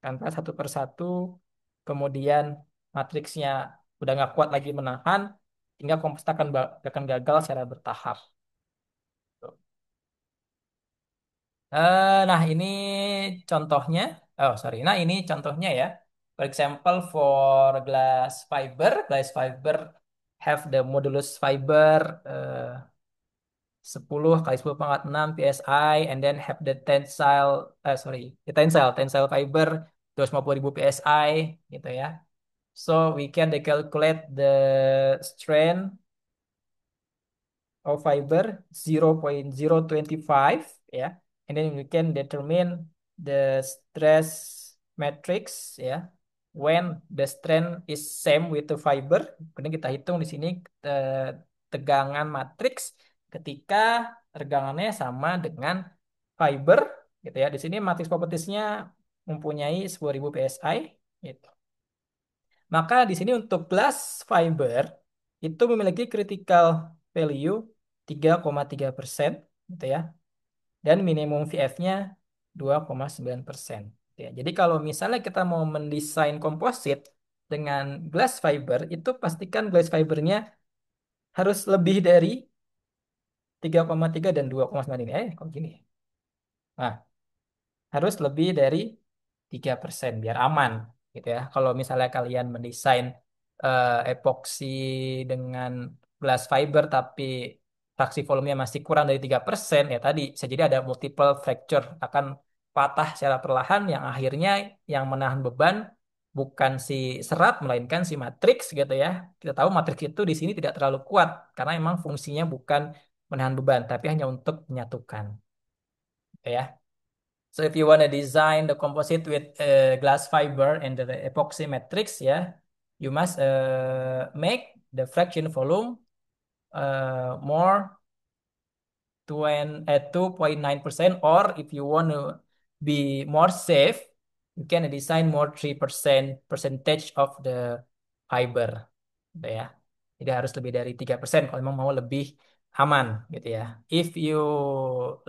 kantor satu persatu, kemudian matriksnya udah nggak kuat lagi menahan, hingga kompost akan gagal secara bertahap. Nah ini contohnya, oh sorry, nah ini contohnya ya. For example, for glass fiber have the modulus fiber 10 kali 10 pangkat 6 PSI, and then have the tensile fiber 250.000 PSI gitu ya. So we can calculate the strength of fiber 0.025 ya. And then we can determine the stress matrix ya. When the strength is same with the fiber, kemudian kita hitung di sini tegangan matriks ketika tegangannya sama dengan fiber gitu ya. Di sini matriks propertiesnya mempunyai 10.000 PSI gitu. Maka di sini untuk glass fiber itu memiliki critical value 3,3% gitu ya. Dan minimum VF-nya 2,9%. Gitu ya. Jadi kalau misalnya kita mau mendesain komposit dengan glass fiber, itu pastikan glass fibernya harus lebih dari 3,3 dan 2,9 ini. Kok gini ya? Nah, harus lebih dari 3% biar aman gitu ya. Kalau misalnya kalian mendesain epoksi dengan glass fiber tapi fraksi volumenya masih kurang dari 3%, ya tadi bisa jadi ada multiple fracture, akan patah secara perlahan yang akhirnya yang menahan beban bukan si serat melainkan si matriks gitu ya. Kita tahu matriks itu di sini tidak terlalu kuat karena memang fungsinya bukan menahan beban tapi hanya untuk menyatukan, gitu ya. So if you want to design the composite with glass fiber and the epoxy matrix, yeah, you must make the fraction volume more 2.9%, or if you want to be more safe, you can design more 3% percentage of the fiber, gitu ya. Jadi harus lebih dari 3% kalau memang mau lebih aman, gitu ya. If you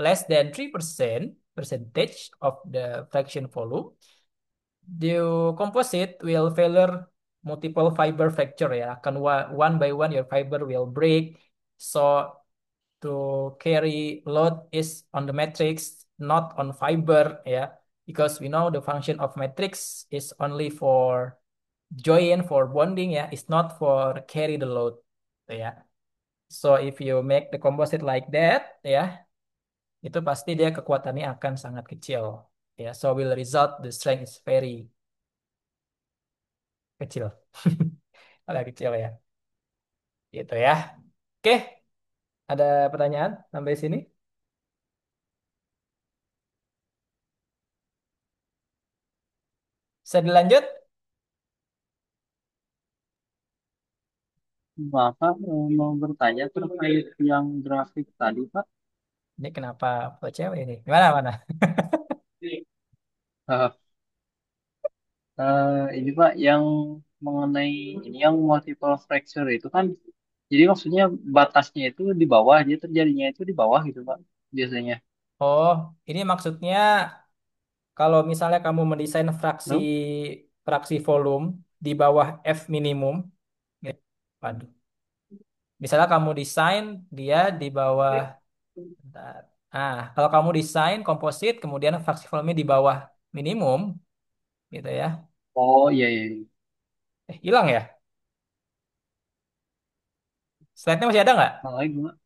less than 3% percentage of the fraction volume, the composite will failure multiple fiber fracture ya. Akan one by one your fiber will break. So to carry load is on the matrix, not on fiber ya. Because we know the function of matrix is only for join, for bonding ya, it's not for carry the load, gitu ya. So if you make the composite like that ya, itu pasti dia kekuatannya akan sangat kecil ya. So will result the strength is very kecil. Agak kecil ya. Gitu ya. Oke, ada pertanyaan sampai sini? Bisa dilanjut? Bapak mau bertanya terkait yang grafik tadi, Pak. Ini kenapa buat cewek ini? Gimana mana? Eh, ini Pak yang mengenai ini yang multiple fracture itu kan, jadi maksudnya batasnya itu di bawah, dia terjadinya itu di bawah gitu Pak biasanya. Oh, ini maksudnya kalau misalnya kamu mendesain fraksi Halo? fraksi volume di bawah F minimum, gitu. Waduh. Misalnya kamu desain dia di bawah, bentar. Kalau kamu desain komposit kemudian fraksi volumenya di bawah minimum, gitu ya. Oh iya iya. Iya. Hilang ya? Slide-nya masih ada nggak? Kalau lagi gimana?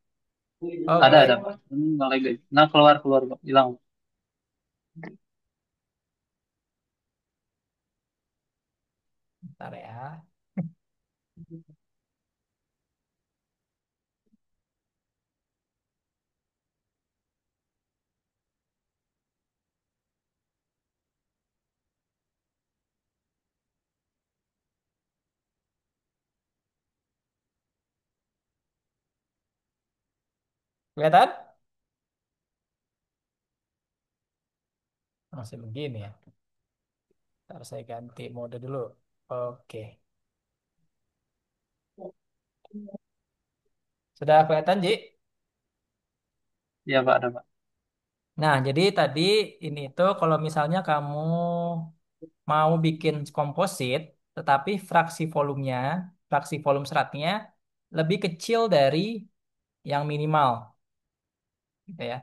Oh, Ada nge-lag. Pak. Ini nggak lagi. Nah keluar keluar Pak. Hilang. Bentar ya. Kelihatan? Masih begini ya. Ntar saya ganti mode dulu. Oke. Sudah kelihatan, Ji? Iya Pak ada Pak. Nah, jadi tadi ini tuh kalau misalnya kamu mau bikin komposit, tetapi fraksi volume seratnya lebih kecil dari yang minimal, gitu ya.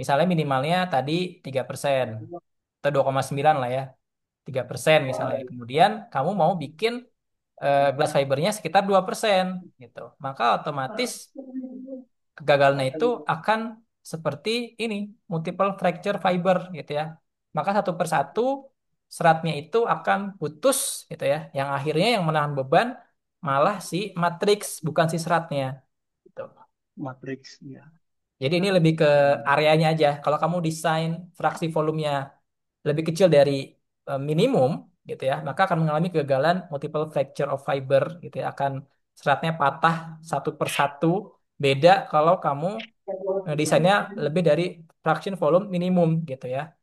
Misalnya minimalnya tadi 3% atau 2,9 lah ya. 3% misalnya. Kemudian kamu mau bikin glass fibernya sekitar 2%, gitu. Maka otomatis kegagalannya itu akan seperti ini, multiple fracture fiber gitu ya. Maka satu persatu seratnya itu akan putus gitu ya. Yang akhirnya yang menahan beban malah si matriks bukan si seratnya. Gitu. Matrix ya. Jadi ini lebih ke areanya aja. Kalau kamu desain fraksi volumenya lebih kecil dari minimum gitu ya, maka akan mengalami kegagalan multiple fracture of fiber gitu ya. Akan seratnya patah satu persatu. Beda kalau kamu desainnya lebih dari fraction volume minimum gitu ya.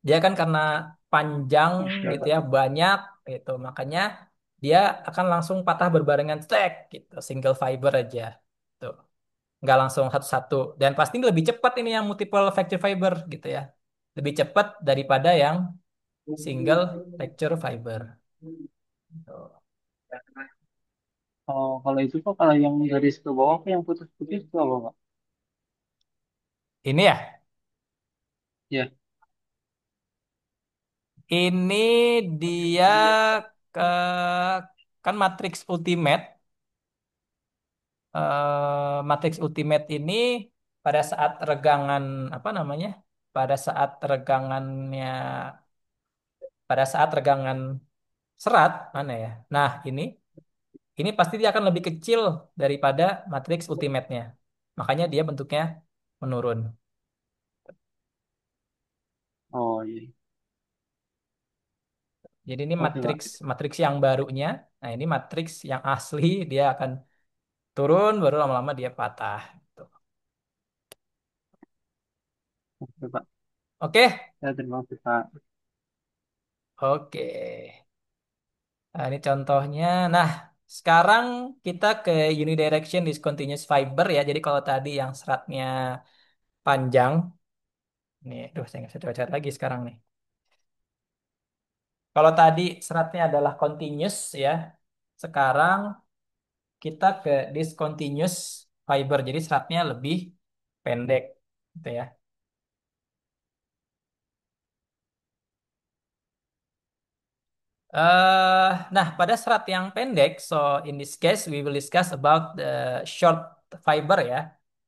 Dia kan karena panjang gitu ya, banyak gitu. Makanya dia akan langsung patah berbarengan stack gitu, single fiber aja. Tuh, nggak langsung satu-satu. Dan pasti ini lebih cepat ini yang multiple fracture fiber gitu ya. Lebih cepat daripada yang single fracture fiber. Tuh. Oh, kalau itu Pak, kalau yang garis ke bawah Pak, yang putus-putus itu apa Pak? Ini ya, Ya. ini dia ke kan matriks ultimate. matriks ultimate ini pada saat regangan apa namanya? Pada saat regangannya pada saat regangan serat mana ya? Nah, ini pasti dia akan lebih kecil daripada matriks ultimate-nya. Makanya dia bentuknya menurun. Oh iya. Jadi ini Oke matriks Pak. matriks yang barunya. Nah, ini matriks yang asli dia akan turun baru lama-lama dia patah. Gitu. Oke Pak. Oke, Ya terima kasih Pak. oke. Nah, ini contohnya. Nah, sekarang kita ke unidirection discontinuous fiber ya. Jadi kalau tadi yang seratnya panjang, nih, aduh saya nggak bisa coba lagi sekarang nih. Kalau tadi seratnya adalah continuous ya, sekarang kita ke discontinuous fiber. Jadi seratnya lebih pendek, gitu ya. Nah, pada serat yang pendek, so in this case we will discuss about the short fiber ya,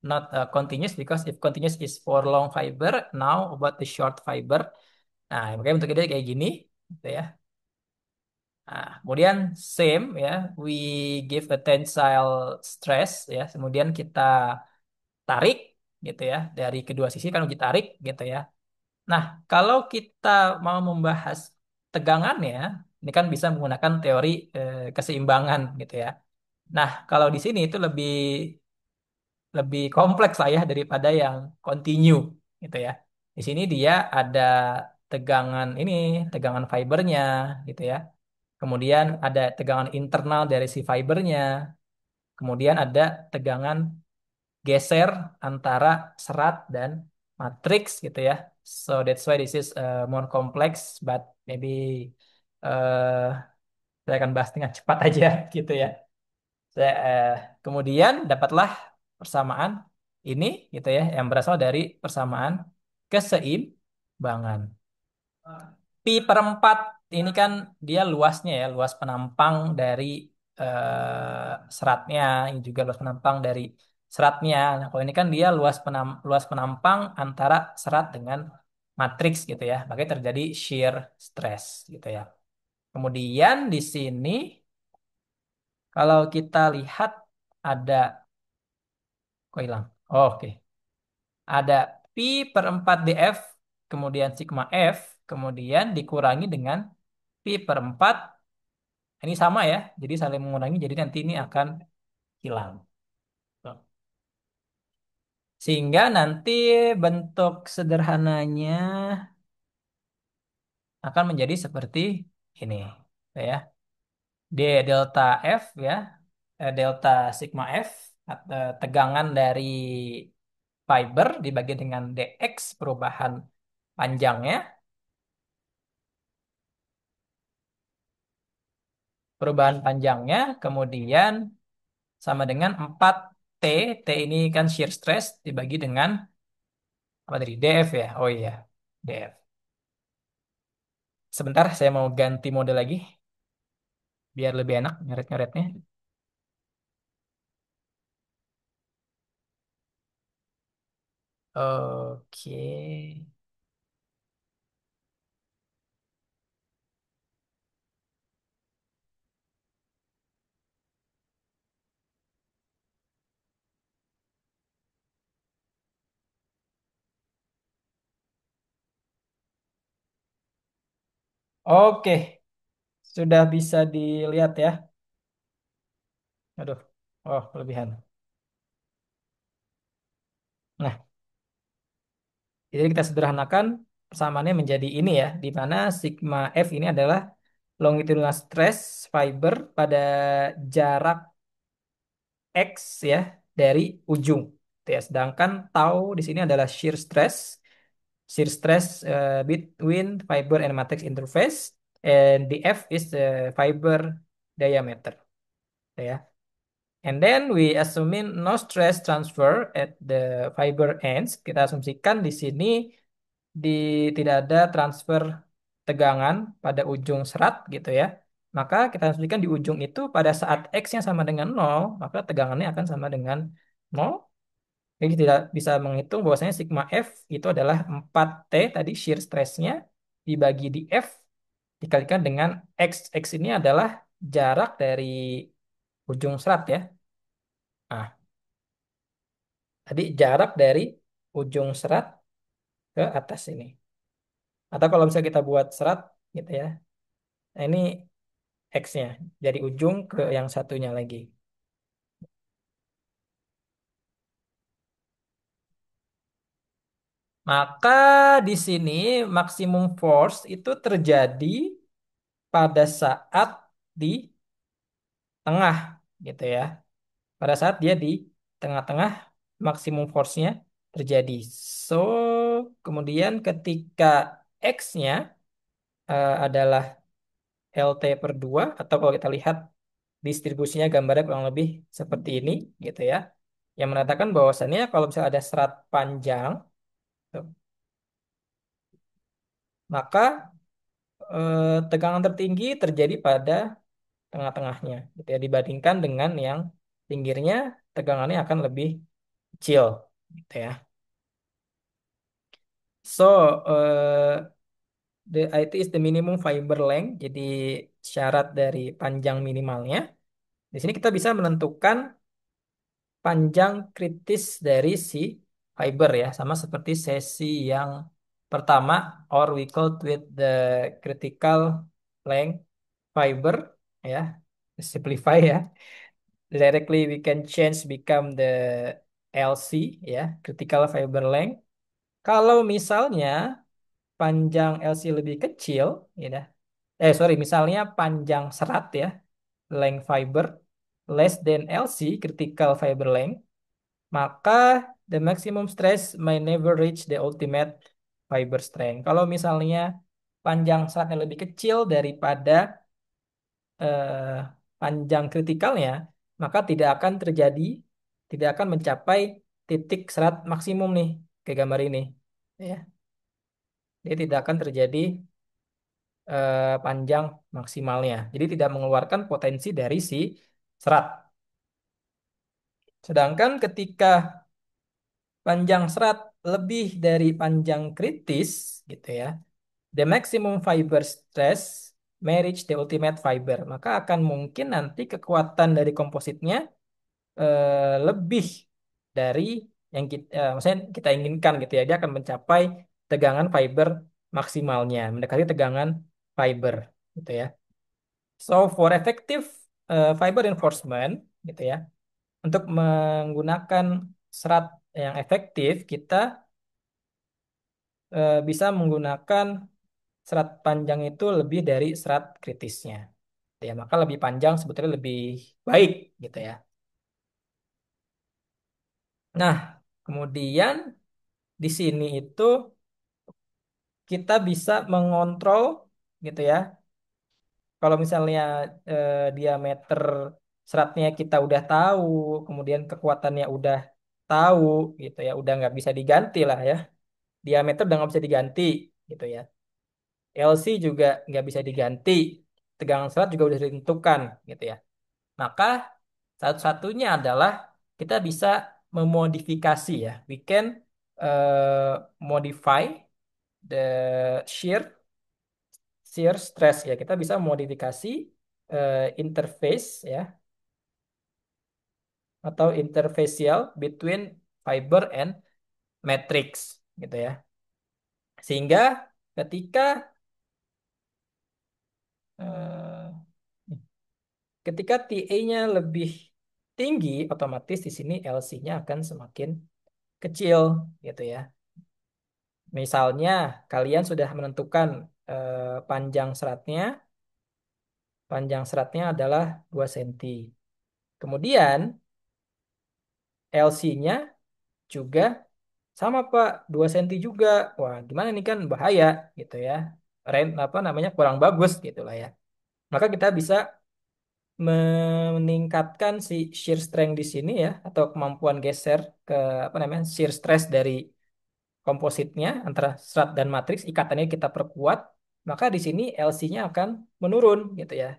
not continuous because if continuous is for long fiber, now about the short fiber. Nah, makanya bentuk dia kayak gini, gitu ya. Nah, kemudian same ya, we give a tensile stress ya, kemudian kita tarik gitu ya dari kedua sisi kan uji tarik gitu ya. Nah, kalau kita mau membahas tegangannya, ini kan bisa menggunakan teori keseimbangan gitu ya. Nah, kalau di sini itu lebih lebih kompleks lah ya daripada yang continue gitu ya. Di sini dia ada tegangan ini, tegangan fibernya gitu ya. Kemudian ada tegangan internal dari si fibernya. Kemudian ada tegangan geser antara serat dan matriks gitu ya. So that's why this is more complex, but maybe uh, saya akan bahas dengan cepat aja gitu ya. Kemudian dapatlah persamaan ini gitu ya, yang berasal dari persamaan keseimbangan. Pi per 4 ini kan dia luasnya ya, luas penampang dari seratnya, ini juga luas penampang dari seratnya. Nah, kalau ini kan dia luas penampang antara serat dengan matriks gitu ya. Makanya terjadi shear stress gitu ya. Kemudian di sini kalau kita lihat ada kok hilang. Oh, oke. Ada Pi per 4 df kemudian sigma F kemudian dikurangi dengan Pi per 4. Ini sama ya, jadi saling mengurangi, jadi nanti ini akan hilang. Tuh. Sehingga nanti bentuk sederhananya akan menjadi seperti ini. Ya, D delta F ya, delta sigma F, tegangan dari fiber dibagi dengan dx perubahan panjangnya, kemudian sama dengan 4T, T ini kan shear stress dibagi dengan apa tadi? DF ya. Oh iya, DF. Sebentar, saya mau ganti mode lagi biar lebih enak nyoret-nyoretnya. Oke. Oke, sudah bisa dilihat ya. Aduh. Oh, kelebihan. Nah, jadi kita sederhanakan persamaannya menjadi ini ya, di mana sigma F ini adalah longitudinal stress fiber pada jarak X ya dari ujung. Gitu ya. Sedangkan tau di sini adalah shear stress between fiber and matrix interface, and the F is the fiber diameter. Gitu ya. And then we assuming no stress transfer at the fiber ends. Kita asumsikan di sini di tidak ada transfer tegangan pada ujung serat gitu ya. Maka kita asumsikan di ujung itu pada saat X-nya sama dengan nol, maka tegangannya akan sama dengan nol. Jadi tidak bisa menghitung bahwasanya sigma F itu adalah 4T tadi shear stress-nya dibagi di F dikalikan dengan X. X ini adalah jarak dari ujung serat ya. Nah, tadi jarak dari ujung serat ke atas ini. Atau kalau misalnya kita buat serat gitu ya. Nah, ini X-nya dari ujung ke yang satunya lagi. Maka di sini maksimum force itu terjadi pada saat di tengah gitu ya. Pada saat dia di tengah-tengah maksimum force-nya terjadi. So, kemudian ketika X-nya adalah LT per 2 atau kalau kita lihat distribusinya gambarnya kurang lebih seperti ini gitu ya. Yang menandakan bahwasannya kalau misalnya ada serat panjang, tuh, maka tegangan tertinggi terjadi pada tengah-tengahnya gitu ya dibandingkan dengan yang pinggirnya tegangannya akan lebih kecil gitu ya. So, the IT is the minimum fiber length. Jadi syarat dari panjang minimalnya. Di sini kita bisa menentukan panjang kritis dari si fiber ya, sama seperti sesi yang pertama, or we call with the critical length fiber ya, simplify ya. Directly we can change become the LC ya, critical fiber length. Kalau misalnya panjang LC lebih kecil, ya, sorry, misalnya panjang serat ya, length fiber less than LC, critical fiber length, maka the maximum stress may never reach the ultimate fiber strength. Kalau misalnya panjang seratnya lebih kecil daripada eh, panjang kritikalnya, maka tidak akan mencapai titik serat maksimum nih, ke gambar ini. Ya, dia tidak akan terjadi panjang maksimalnya. Jadi tidak mengeluarkan potensi dari si serat. Sedangkan ketika panjang serat lebih dari panjang kritis, gitu ya, the maximum fiber stress may reach the ultimate fiber. Maka akan mungkin nanti kekuatan dari kompositnya lebih dari yang maksudnya kita inginkan gitu ya. Dia akan mencapai tegangan fiber maksimalnya, mendekati tegangan fiber, gitu ya. So for effective fiber reinforcement, gitu ya, untuk menggunakan serat yang efektif, kita bisa menggunakan serat panjang itu lebih dari serat kritisnya. Ya, maka lebih panjang sebetulnya lebih baik gitu ya. Nah, kemudian di sini itu kita bisa mengontrol gitu ya. Kalau misalnya diameter seratnya kita udah tahu, kemudian kekuatannya udah tahu gitu ya, udah nggak bisa diganti lah ya. Diameter udah nggak bisa diganti gitu ya. LC juga nggak bisa diganti. Tegangan serat juga udah ditentukan gitu ya. Maka satu-satunya adalah kita bisa memodifikasi ya. We can modify the shear shear stress ya. Kita bisa modifikasi interface ya atau interfacial between fiber and matrix gitu ya. Sehingga ketika eh, TA-nya lebih tinggi, otomatis di sini LC-nya akan semakin kecil gitu ya. Misalnya kalian sudah menentukan panjang seratnya adalah 2 cm. Kemudian LC-nya juga sama Pak, 2 cm juga. Wah, gimana nih kan bahaya gitu ya. Apa namanya kurang bagus gitu lah ya. Maka kita bisa meningkatkan si shear strength di sini ya atau kemampuan geser ke apa namanya shear stress dari kompositnya antara serat dan matriks ikatannya kita perkuat, maka di sini LC-nya akan menurun gitu ya.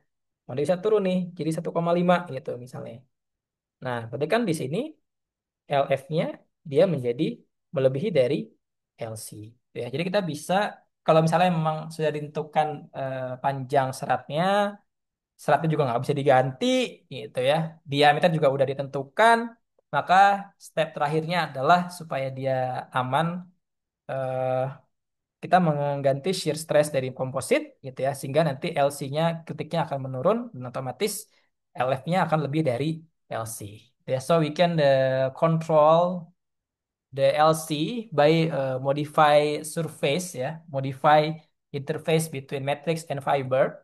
Nah, dia bisa turun nih jadi 1,5 gitu misalnya. Nah, berarti kan di sini LF-nya dia menjadi melebihi dari LC. Ya, jadi kita bisa kalau misalnya memang sudah ditentukan panjang seratnya juga nggak bisa diganti gitu ya. Diameter juga udah ditentukan, maka step terakhirnya adalah supaya dia aman eh, kita mengganti shear stress dari komposit gitu ya sehingga nanti LC-nya ketiknya akan menurun dan otomatis LF-nya akan lebih dari LC. Ya, so we can control the LC by modify surface ya, modify interface between matrix and fiber.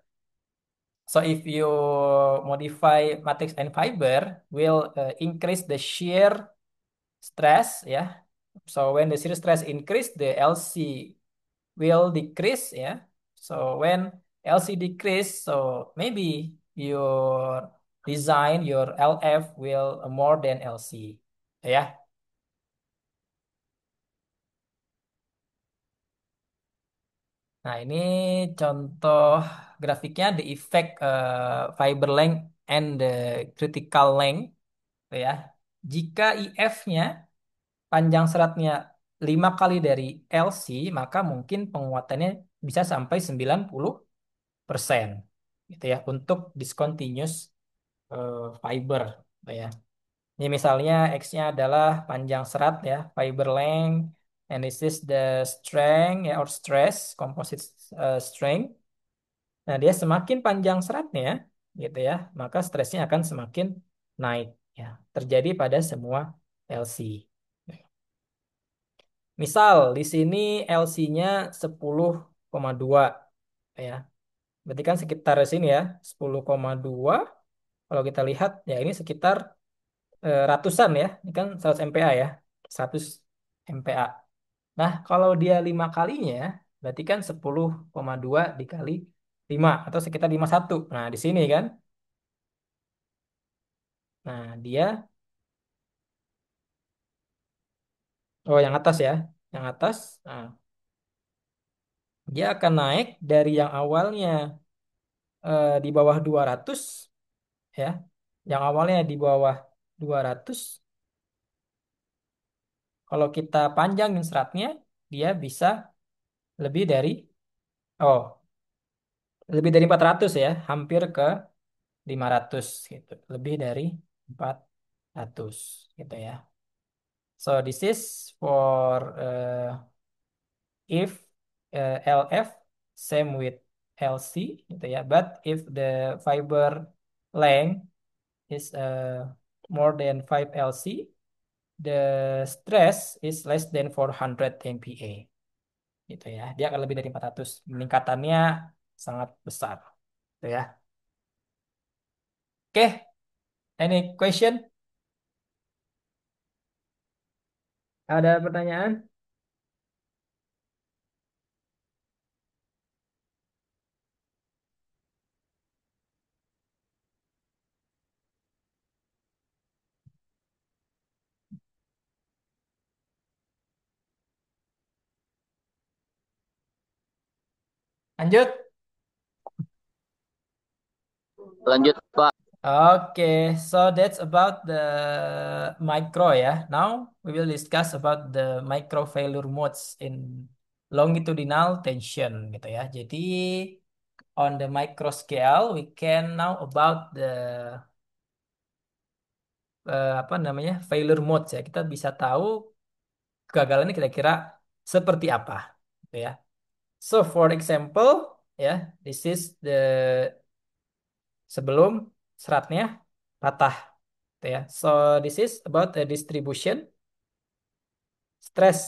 So if you modify matrix and fiber, will increase the shear stress ya. So when the shear stress increase, the LC will decrease ya. So when LC decrease, so maybe your design, your LF will more than LC. Ya. Nah, ini contoh grafiknya the effect fiber length and the critical length gitu ya. Jika IF-nya panjang seratnya 5 kali dari LC, maka mungkin penguatannya bisa sampai 90% gitu ya untuk discontinuous fiber gitu ya. Ini misalnya X-nya adalah panjang serat ya, fiber length, and this is the strength ya or stress, composite strength. Nah, dia semakin panjang seratnya, gitu ya, maka stresnya akan semakin naik. Ya, terjadi pada semua LC. Misal di sini LC-nya 10,2, ya. Berarti kan sekitar sini ya, 10,2. Kalau kita lihat, ya ini sekitar ratusan ya. Ini kan 100 MPa ya, 100 MPa. Nah, kalau dia 5 kalinya, berarti kan 10,2 dikali 5 atau sekitar 51. Nah, di sini kan. Nah, dia, oh yang atas ya. Yang atas, nah, dia akan naik dari yang awalnya di bawah 200 ya. Yang awalnya di bawah 200, kalau kita panjangin seratnya, dia bisa lebih dari, oh, lebih dari 400 ya. Hampir ke 500 gitu. Lebih dari 400 gitu ya. So this is for if LF same with LC gitu ya. But if the fiber length is more than 5 LC, the stress is less than 400 MPa gitu ya. Dia akan lebih dari 400. Peningkatannya sangat besar gitu ya. Oke, any question? Ada pertanyaan? Lanjut. Lanjut, Pak. Okay, so that's about the micro ya. Now we will discuss about the micro failure modes in longitudinal tension gitu ya. Jadi on the micro scale we can now about the apa namanya failure modes ya. Kita bisa tahu kegagalannya kira-kira seperti apa gitu ya. So for example ya, this is the sebelum seratnya patah gitu ya. So this is about the distribution stress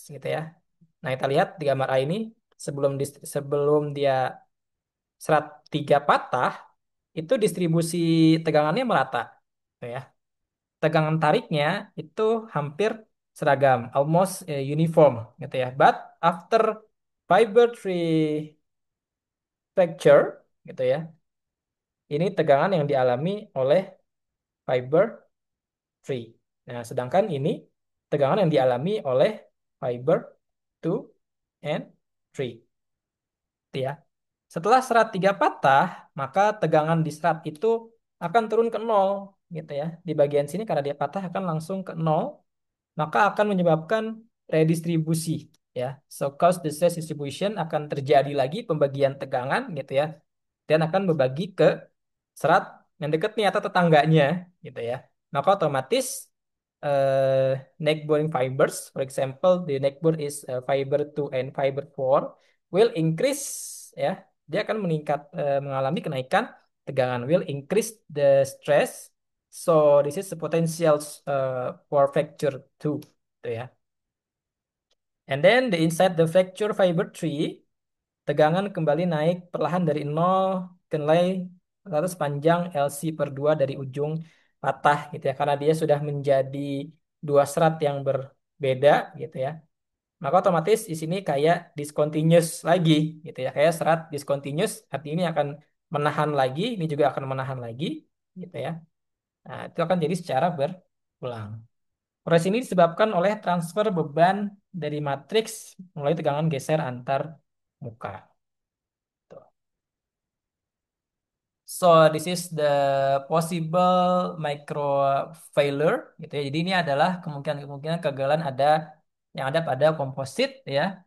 gitu ya. Nah, kita lihat di gambar A ini sebelum dia serat 3 patah itu distribusi tegangannya merata gitu ya. Tegangan tariknya itu hampir seragam, almost uniform gitu ya. But after fiber tree fracture gitu ya. Ini tegangan yang dialami oleh fiber tree. Nah, sedangkan ini tegangan yang dialami oleh fiber 2 and 3. Gitu ya. Setelah serat 3 patah, maka tegangan di serat itu akan turun ke nol, gitu ya. Di bagian sini karena dia patah akan langsung ke nol, maka akan menyebabkan redistribusi, ya. So cause the stress distribution akan terjadi lagi pembagian tegangan, gitu ya, dan akan berbagi ke serat yang dekatnya atau tetangganya, gitu ya. Maka otomatis neck boring fibers, for example, the neck bore is fiber 2 and fiber 4 will increase, ya. Dia akan mengalami kenaikan tegangan, will increase the stress. So this is the potential for fracture too, gitu ya. And then the inside the fracture fiber tree, tegangan kembali naik perlahan dari nol ke nilai lalu sepanjang LC per 2 dari ujung patah, gitu ya. Karena dia sudah menjadi dua serat yang berbeda, gitu ya. Maka otomatis di sini kayak discontinuous lagi, gitu ya. Kayak serat discontinuous, artinya ini akan menahan lagi, ini juga akan menahan lagi, gitu ya. Nah, itu akan jadi secara berulang. Proses ini disebabkan oleh transfer beban dari matriks melalui tegangan geser antar muka. Tuh. So this is the possible micro failure, gitu ya. Jadi ini adalah kemungkinan-kemungkinan kegagalan yang ada pada komposit, ya.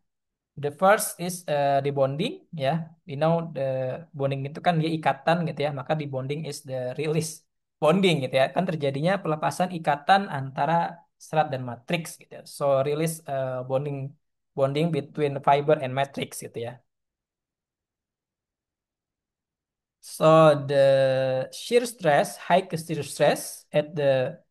The first is the bonding, ya. We know the bonding itu kan dia ikatan, gitu ya. Maka the bonding is the release. Bonding, gitu ya. Kan terjadinya pelepasan ikatan antara serat dan matriks, gitu ya. So release bonding bonding between fiber and matrix, gitu ya. So the shear stress, high shear stress at the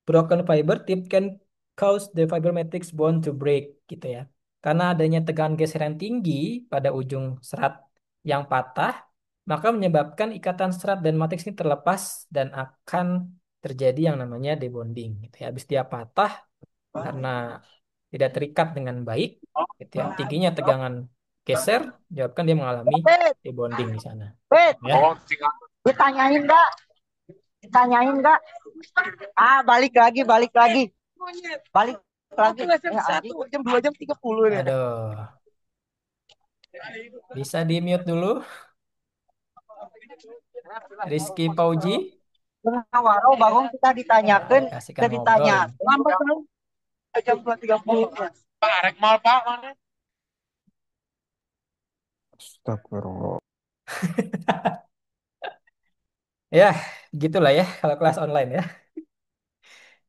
broken fiber tip can cause the fiber matrix bond to break, gitu ya. Karena adanya tegangan geseran tinggi pada ujung serat yang patah, maka menyebabkan ikatan serat dan matriks ini terlepas dan akan terjadi yang namanya debonding, gitu ya. Habis dia patah karena tidak terikat dengan baik, gitu ya. Tingginya tegangan geser, menyebabkan dia mengalami Bet, debonding di sana. bet, Ya. ditanyain nggak? Ditanyain nggak? Ah, balik lagi, balik lagi. Ya, anjing, jam 2 jam 30 nih. Aduh, bisa di mute dulu, Rizky Pauji. Warung bangun Nah, kita dikasihkan ngobrol ditanya. ini. Lambat kan? Jam 2.30. Pak, arek mal Pak, mana? Astagfirullah. Ya, gitulah ya kalau kelas online ya.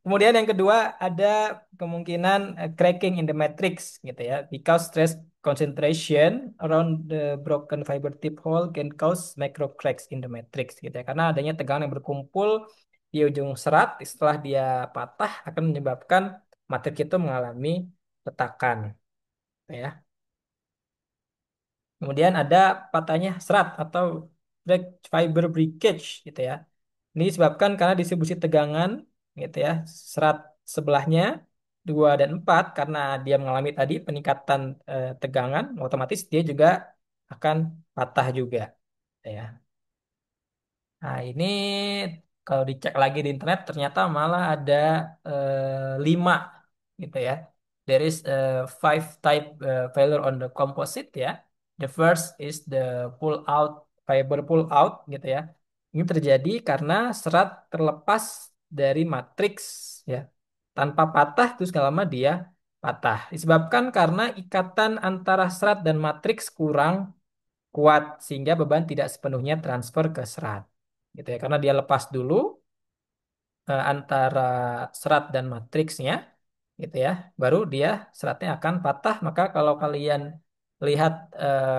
Kemudian yang kedua ada kemungkinan cracking in the matrix, gitu ya. Because stress concentration around the broken fiber tip hole can cause micro cracks in the matrix, gitu ya. Karena adanya tegangan yang berkumpul di ujung serat setelah dia patah akan menyebabkan matriks itu mengalami retakan, gitu ya. Kemudian ada patahnya serat atau break fiber breakage, gitu ya. Ini disebabkan karena distribusi tegangan, gitu ya. Serat sebelahnya 2 dan 4 karena dia mengalami tadi peningkatan tegangan, otomatis dia juga akan patah juga, gitu ya. Nah, ini kalau dicek lagi di internet ternyata malah ada 5, gitu ya. There is five type failure on the composite, ya. The first is the pull out, fiber pull out, gitu ya. Ini terjadi karena serat terlepas dari matriks, ya. Tanpa patah terus gak lama dia patah. Disebabkan karena ikatan antara serat dan matriks kurang kuat sehingga beban tidak sepenuhnya transfer ke serat, gitu ya. Karena dia lepas dulu antara serat dan matriksnya, gitu ya, baru dia seratnya akan patah. Maka kalau kalian lihat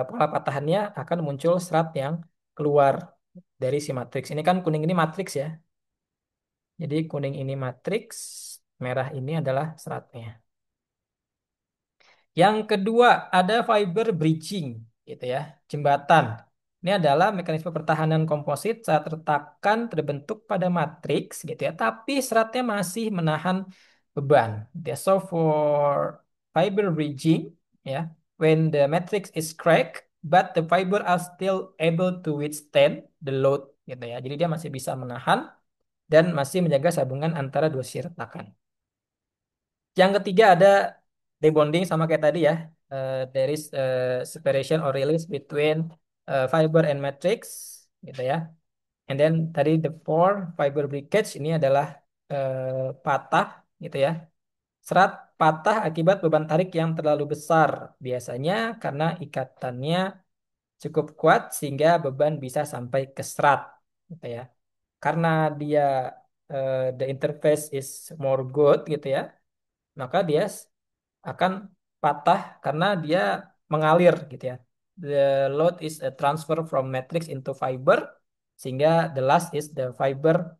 pola patahannya akan muncul serat yang keluar dari si matriks. Ini kan kuning ini matriks ya. Jadi kuning ini matriks, merah ini adalah seratnya. Yang kedua, ada fiber bridging, gitu ya, jembatan. Ini adalah mekanisme pertahanan komposit saat retakan terbentuk pada matriks, gitu ya, tapi seratnya masih menahan beban, gitu ya. So for fiber bridging, ya, when the matrix is cracked, but the fiber are still able to withstand the load, gitu ya. Jadi dia masih bisa menahan dan masih menjaga sambungan antara dua sisi retakan. Yang ketiga ada debonding sama kayak tadi ya. There is separation or release between fiber and matrix, gitu ya. And then tadi the four fiber breakage ini adalah patah, gitu ya. Serat patah akibat beban tarik yang terlalu besar, biasanya karena ikatannya cukup kuat sehingga beban bisa sampai ke serat, gitu ya. Karena dia the interface is more good, gitu ya, maka dia akan patah karena dia mengalir, gitu ya. The load is a transfer from matrix into fiber, sehingga the last is the fiber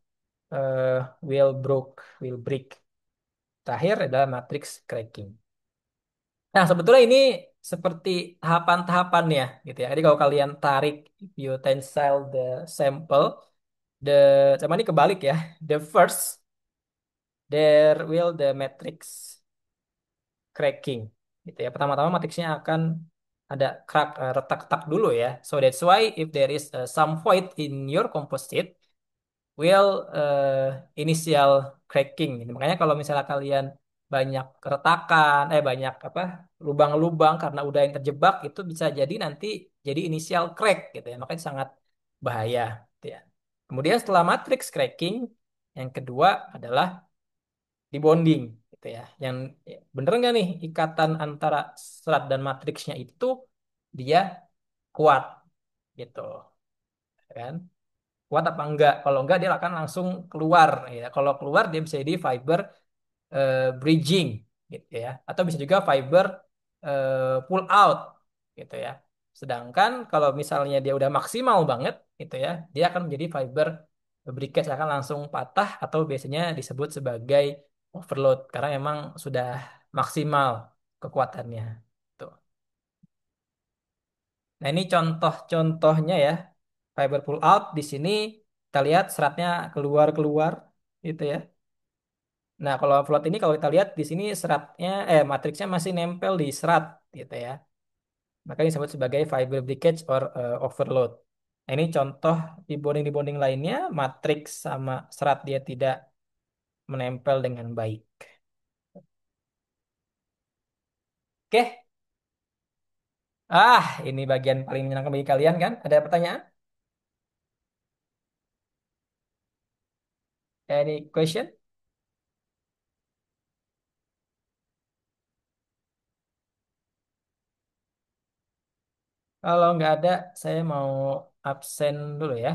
will will break. Terakhir adalah matrix cracking. Nah, sebetulnya ini seperti tahapan-tahapan ya, gitu ya. Jadi kalau kalian tarik, you tensile the sample, the sama ini kebalik ya. The first, there will the matrix cracking, gitu ya. Pertama-tama matriksnya akan ada crack, retak-retak dulu ya. So that's why if there is some void in your composite, will initial cracking. Gitu. Makanya kalau misalnya kalian banyak retakan, banyak apa lubang-lubang karena udah yang terjebak, itu bisa jadi nanti jadi inisial crack, gitu ya. Makanya sangat bahaya, gitu ya. Kemudian setelah matrix cracking, yang kedua adalah dibonding, gitu ya. Yang bener nggak nih ikatan antara serat dan matriksnya itu dia kuat, gitu kan? Kuat apa enggak? Kalau enggak dia akan langsung keluar, ya. Kalau keluar dia bisa jadi fiber bridging, gitu ya. Atau bisa juga fiber pull out, gitu ya. Sedangkan kalau misalnya dia udah maksimal banget, gitu ya, dia akan menjadi fiber breakage, akan langsung patah atau biasanya disebut sebagai overload karena memang sudah maksimal kekuatannya. Tuh. Nah, ini contoh-contohnya ya. Fiber pull out di sini kita lihat seratnya keluar-keluar, gitu ya. Nah, kalau float ini kalau kita lihat di sini seratnya matriksnya masih nempel di serat, gitu ya. Makanya disebut sebagai fiber breakage or overload. Nah, ini contoh di bonding lainnya, matriks sama serat dia tidak menempel dengan baik. Oke. Ini bagian paling menyenangkan bagi kalian kan? Ada pertanyaan? Any question? Kalau nggak ada, saya mau absen dulu ya.